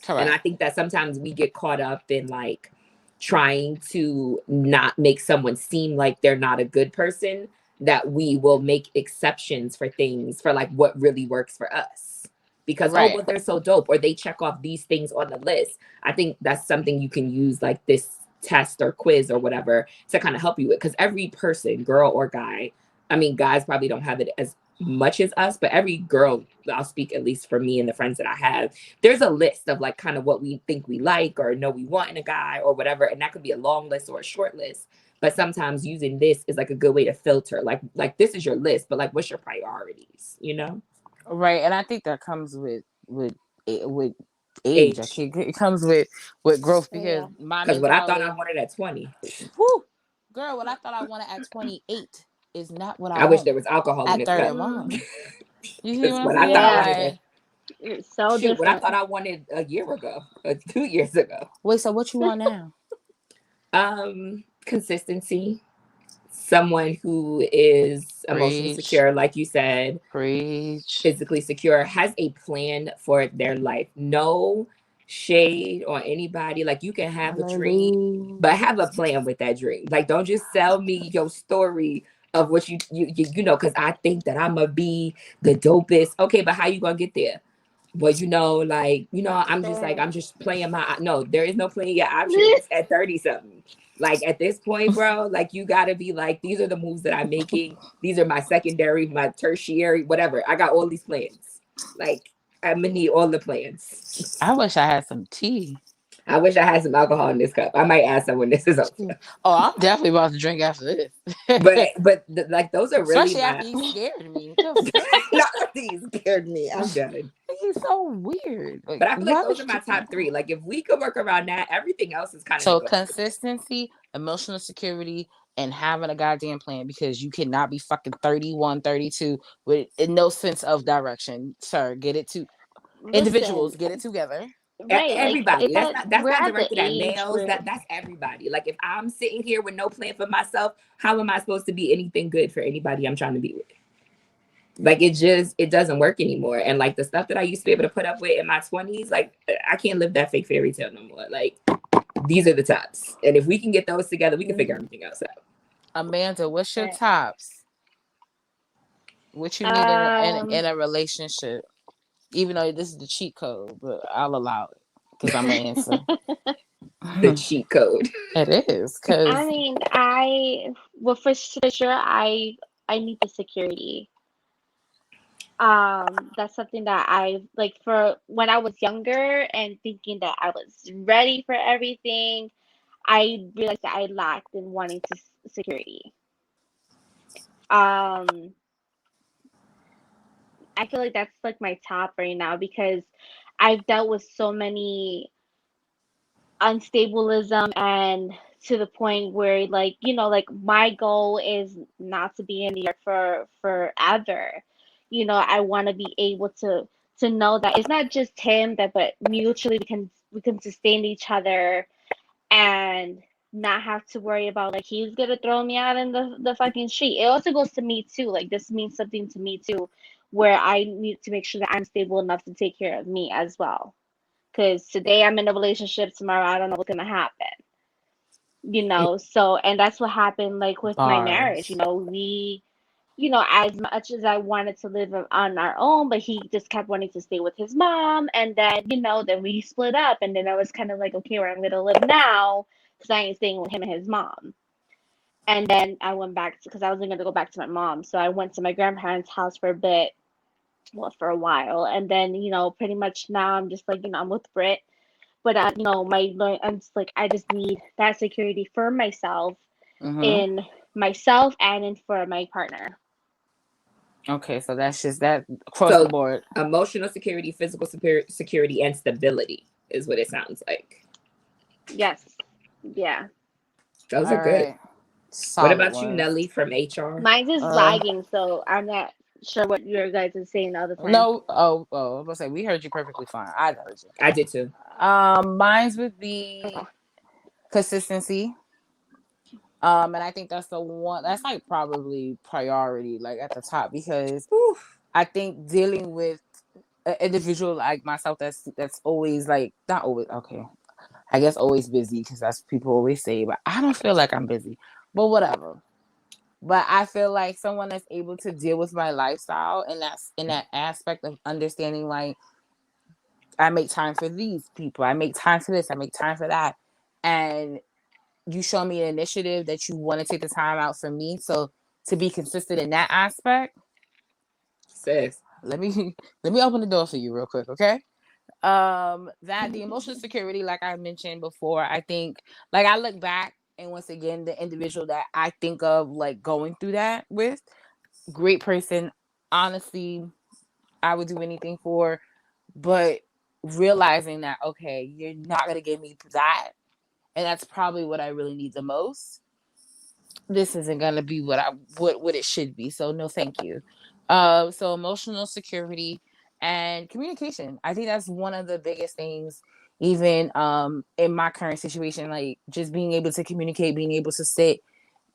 Correct. And I think that sometimes we get caught up in like trying to not make someone seem like they're not a good person, that we will make exceptions for things for like what really works for us. Because oh, well, they're so dope, or they check off these things on the list. I think that's something you can use like this test or quiz or whatever to kind of help you with. Because every person, girl or guy, I mean, guys probably don't have it as much as us, but every girl, I'll speak at least for me and the friends that I have, there's a list of like kind of what we think we like or know we want in a guy or whatever. And that could be a long list or a short list. But sometimes using this is like a good way to filter. Like this is your list, but like what's your priorities, you know? Right. And I think that comes with age. I think it comes with growth, because because what I thought I wanted at 20. Whew, girl, what I thought I wanted at 28 is not what I wish there was alcohol in this cup. 31. You see what I'm saying? It's so different. What I thought I wanted a year ago, 2 years ago. Wait, so what you want now? Consistency. Someone who is emotionally secure, like you said, physically secure, has a plan for their life. No shade on anybody. Like you can have a dream, but have a plan with that dream. Like don't just sell me your story of what you know, because I think that I'm gonna be the dopest. Okay, but how you gonna get there? Well, you know, like, you know, I'm just playing no, there is no playing your options at 30 something. Like at this point, bro, like you gotta be like, these are the moves that I'm making. These are my secondary, my tertiary, whatever. I got all these plans. Like I'm gonna need all the plans. I wish I had some tea. I wish I had some alcohol in this cup. I might add some when this is over. Oh, I'm definitely about to drink after this. but like those are really especially after you scared me. Not after you scared me. I'm done. He's so weird. Like, but I feel like those are my top 3. Like if we could work around that, everything else is kind of so consistency, emotional security, and having a goddamn plan, because you cannot be fucking 31, 32 with no sense of direction. Sir, get it to Individuals listen, get it together. right? Like Everybody. it's at That's we're not at the directed at age males. where That's everybody. Like if I'm sitting here with no plan for myself, how am I supposed to be anything good for anybody I'm trying to be with? Like it doesn't work anymore. And like the stuff that I used to be able to put up with in my 20s, like I can't live that fake fairy tale no more. Like these are the tops. And if we can get those together, we can figure everything else out. Amanda, what's your right. tops? What you need Um, in a relationship? Even though this is the cheat code, but I'll allow it because I'm gonna answer. The cheat code. It is because I mean, well for sure I need the security. That's something that I like for when I was younger and thinking that I was ready for everything. I realized that I lacked in wanting to security. Um, I feel like that's like my top right now because I've dealt with so many unstablism and to the point where like like my goal is not to be in New York for forever. I want to be able to know that it's not just him that but mutually we can sustain each other and not have to worry about like he's gonna throw me out in the fucking street. It also goes to me too. Like this means something to me too, where I need to make sure that I'm stable enough to take care of me as well. Because today I'm in a relationship, tomorrow I don't know what's gonna happen. So and that's what happened like with my marriage. bars. We as much as I wanted to live on our own, but he just kept wanting to stay with his mom. And then, then we split up. And then I was kind of like, okay, where I'm going to live now, because I ain't staying with him and his mom. And then I went back because I wasn't going to go back to my mom. So I went to my grandparents' house for a bit, well, for a while. And then, pretty much now I'm just like, I'm with Britt. But, I'm just like, I just need that security for myself, Mm-hmm. in myself and in for my partner. Okay, so that's just that across the So board. emotional security, physical security, and stability is what it sounds like. Yes. Yeah. Those All are good. right, What solid about you, ones. Nelly from HR? Mine's is Uh, lagging, so I'm not sure what your guys are saying all the time. no. Oh, I was gonna say we heard you perfectly fine. I heard you. I did too. Mine's would be Okay. consistency. And I think that's the one that's like probably priority, like at the top, because Whew. I think dealing with an individual like myself that's always like not always okay. I guess always busy because that's what people always say, but I don't feel like I'm busy. But whatever. But I feel like someone that's able to deal with my lifestyle and that's in that aspect of understanding like I make time for these people, I make time for this, I make time for that. And you show me an initiative that you want to take the time out for me. So to be consistent in that aspect, Sis. let me let me open the door for you real quick, okay? That the emotional security, like I mentioned before, I think like I look back and once again the individual that I think of like going through that with, great person, honestly, I would do anything for, but realizing that okay, you're not gonna give me that, and that's probably what I really need the most. This isn't gonna be what it should be. So no, thank you. So emotional security and communication. I think that's one of the biggest things, even in my current situation, like just being able to communicate, being able to sit,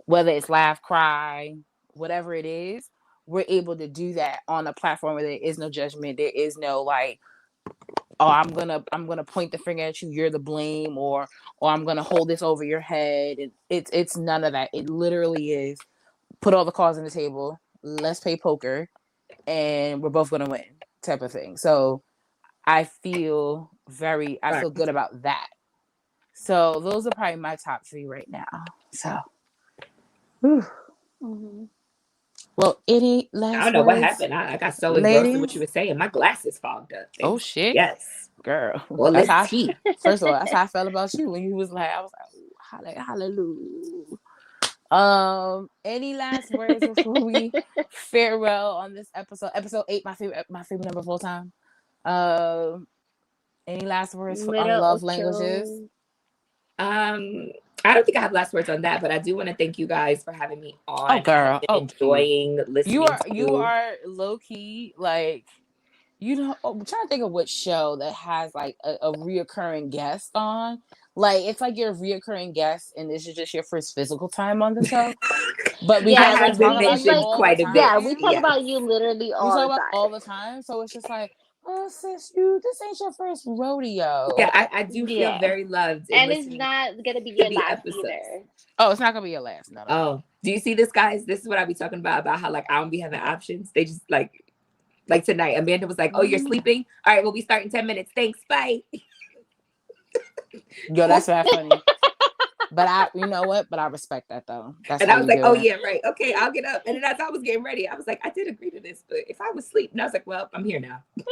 whether it's laugh, cry, whatever it is, we're able to do that on a platform where there is no judgment, there is no like, oh, I'm gonna point the finger at you, you're the blame, or I'm gonna hold this over your head. It's none of that. It literally is put all the cards on the table, let's play poker, and we're both gonna win type of thing. So I Right. feel good about that. So those are probably my top three right now. So whew. Hmm. Well, any I last don't know what words, happened. I got so engrossed in what you ladies? were saying. My glasses fogged up. Oh Thanks. shit. Yes. Girl. Well, That's let's how tea. first of all, that's how I felt about you when you was like, I was like, hallelujah. Any last words before we farewell on this episode? Episode 8, my favorite number of all time. Um, any last words on Little love languages? Ocho. Um, I don't think I have last words on that, but I do want to thank you guys for having me Oh, on. I have girl. been Oh, please. enjoying You listening are to. low key like I'm trying to think of what show that has like a reoccurring guest on. Like it's like you're a reoccurring guest, and this is just your first physical time on the show. But we I Yeah, kind of like have like been talk it's about you mentioned like all the quite a bit. yeah, we talk time. Yes. about you literally We all talk the about all time. the time, so it's just like, oh sis, this ain't your first Yeah, rodeo. I do feel Yeah. very loved in And it's listening not gonna be to your the last episodes. either. Oh, it's not gonna be your last. No, no, no. Oh, do you see this, guys? This is what I be talking about how like I don't be having options. They just like tonight. Amanda was like, "Oh, you're sleeping? All right, well, we start in 10 minutes. Thanks, bye." Yo, that's not funny. But you know what? But I respect that though. That's And how I was you like, do "Oh it. yeah, right. Okay, I'll get up." And then as I was getting ready, I was like, "I did agree to this, but if I was asleep," and I was like, "Well, I'm here now." Get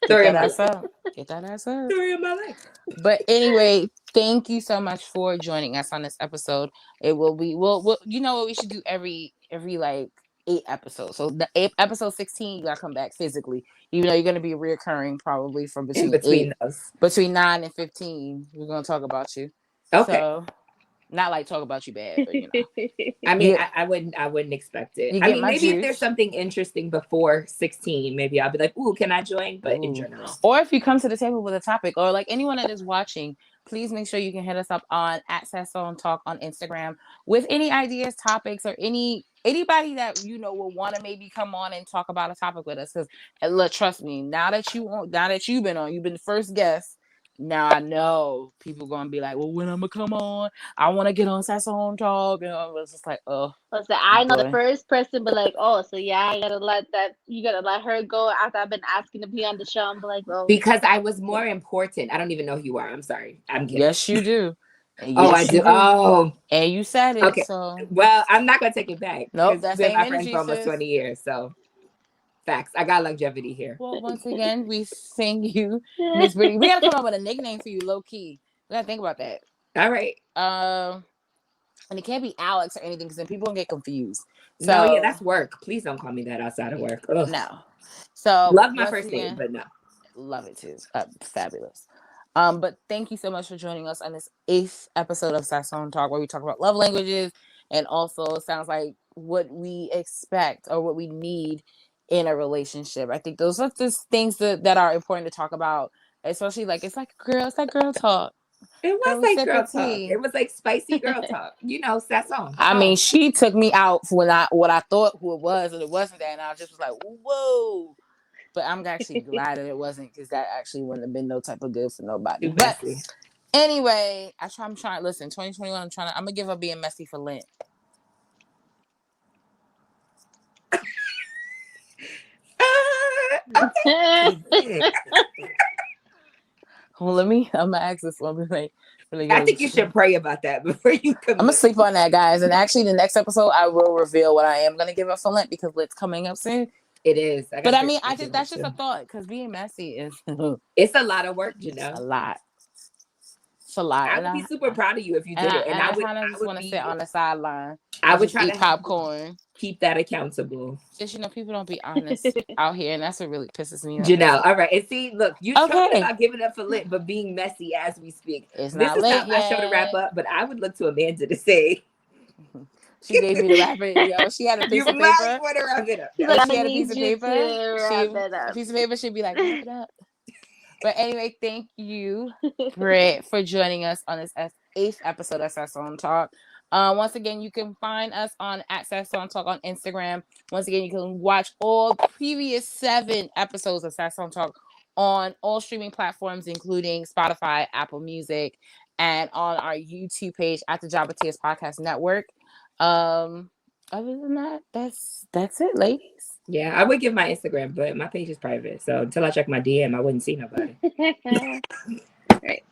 Story of that my ass life. up. Get that ass up. Story of my life. But anyway, thank you so much for joining us on this episode. It will be we'll you know what we should do every like 8 episodes. So the episode 16, you gotta come back physically. Even though you're gonna be reoccurring probably from In between between those. 9 and 15. We're gonna talk about you. Okay. So not like talk about you bad, but I mean, you I wouldn't expect it. you I get mean, my maybe if there's juice. something interesting before 16, maybe I'll be like, "Ooh, can I join?" But in Ooh. general. Or if you come to the table with a topic, or like anyone that is watching, please make sure you can hit us up on @Sazon Talk on Instagram with any ideas, topics, or anybody that will want to maybe come on and talk about a topic with us. Because look, trust me, now that you've been on, you've been the first guest. Now I know people gonna be like, well, when I'm gonna come on, I want to get on Sazon Talk, and I was just like, oh So I know the boy. first person, but like, oh, so yeah, you gotta let her go after I've been asking to be on the show. I'm like, oh, Because I was more important. I don't even know who you are. I'm sorry. I'm kidding. Yes, you do. And Oh, I yes, you do. do. Oh, And you said it, okay. so Well, I'm not gonna take it back nope, because that we've been same my friends for energy, almost sis. 20 years. So facts. I got longevity here. Well, once again, we thank you, Miss Brittany. We gotta come up with a nickname for you, low key. We gotta think about that. All right. And it can't be Alex or anything because then people will get confused. No, yeah, So that's work. Please don't call me that outside of work. Ugh. no. So Love my once first name, again, but no. love it too. Fabulous. But thank you so much for joining us on this 8th episode of Sazon Talk, where we talk about love languages and also it sounds like what we expect or what we need in a relationship. I think those are just things that are important to talk about, especially like it's like girl talk. It was Have a like sip girl of talk. tea. It was like spicy girl talk. Sazon. I mean, Oh. she took me out for what I thought who it was, and it wasn't that, and I just was like, whoa. But I'm actually glad that it wasn't because that actually wouldn't have been no type of good for nobody. Too But messy. anyway, I'm trying. Listen, 2021. I'm gonna give up being messy for Lent. Okay. Well, I'm gonna ask this one. I think you should pray about that before you commit. I'm gonna sleep on that, guys. And actually, the next episode, I will reveal what I am gonna give up for Lent because Lent's coming up soon. It is. But I mean, that's just a thought because being messy is it's a lot of work, a lot. It's a lot. I would be super proud of you if you did it. And I kind of just want to sit on the sideline. I would just try eat to popcorn. Keep that accountable. Just people don't be honest out here, and that's what really pisses me off. Janelle, all right. And see, look, you okay. talking about giving up for Lent, but being messy as we speak. It's this not is late how I show to wrap up, but I would look to Amanda to say. She gave me the wrap it. Yo, she had a piece of paper. You want to wrap it up. She had a piece of paper. A piece of paper. She'd be like, wrap it up. But anyway, thank you, Britt, for joining us on this 8th episode of Sazon Talk. Once again, you can find us on @Sazon Talk on Instagram. Once again, you can watch all previous 7 episodes of Sazon Talk on all streaming platforms, including Spotify, Apple Music, and on our YouTube page at the Jabba Tears Podcast Network. Other than that, that's it, ladies. Yeah, I would give my Instagram, but my page is private. So until I check my DM, I wouldn't see nobody. Right.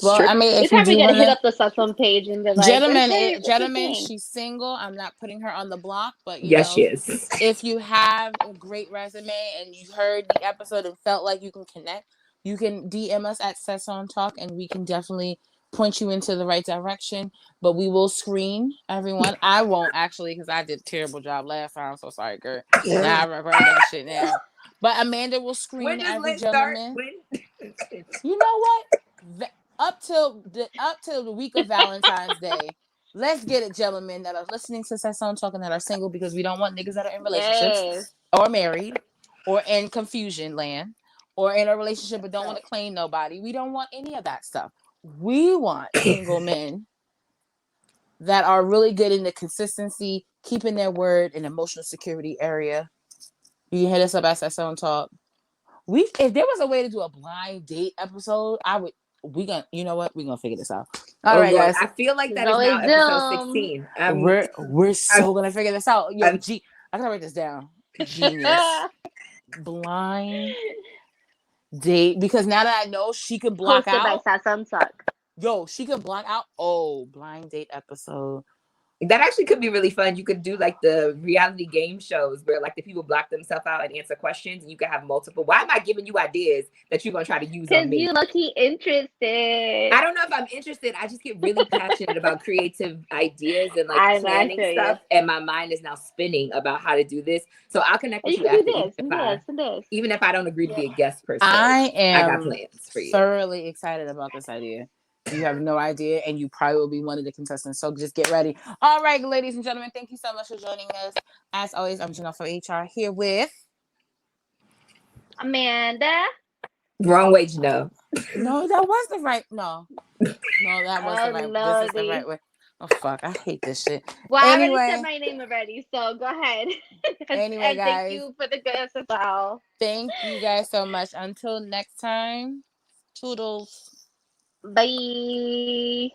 Well, I mean, it's probably gonna hit up the Sazon page and be like, gentlemen, she's single. I'm not putting her on the block, but yes, she is. If you have a great resume and you heard the episode and felt like you can connect, you can DM us at Sazon Talk, and we can definitely point you into the right direction. But we will screen everyone. I won't actually because I did a terrible job last time. I'm so sorry, girl. Now I regret that shit now. But Amanda will screen every gentleman. You know what? Up till the week of Valentine's Day. Let's get it, gentlemen that are listening to Sazon Talk and that are single because we don't want niggas that are in relationships or married. or in confusion land, or in a relationship but don't want to claim nobody. We don't want any of that stuff. We want single men that are really good in the consistency, keeping their word, and emotional security area. You can hit us up at Sazon Talk. If there was a way to do a blind date episode, I would. You know what? We're gonna figure this out. All right, Lord, guys. I feel like that There's is now always episode Zoom. 16. We're so gonna figure this out. Yo, I'm- I gotta write this down. Genius. Blind date, because now that I know she can block Hosted out. by Sazon Talk. Yo, she can block out. Oh, blind date episode. That actually could be really fun. You could do like the reality game shows where like the people block themselves out and answer questions, and you could have multiple. Why am I giving you ideas that you're gonna try to use on Because me? you lucky interested. I don't know if I'm interested. I just get really passionate about creative ideas and like I planning feel stuff, you. and my mind is now spinning about how to do this. So I'll connect with You you can after, do this and this and this. even if I don't agree to be a guest per se. I I got am plans for you. thoroughly excited about this idea. You have no idea, and you probably will be one of the contestants. So just get ready. All right, ladies and gentlemen, thank you so much for joining us. As always, I'm Janelle for HR here with Amanda. Wrong way, Janelle. No, that was the right. No, that was the right. Lordy. This is the right way. Oh fuck, I hate this shit. Well, I already Anyway. said my name already, so go ahead. Anyway, and guys. thank you for the guests as well. Thank you guys so much. Until next time, toodles. Bye.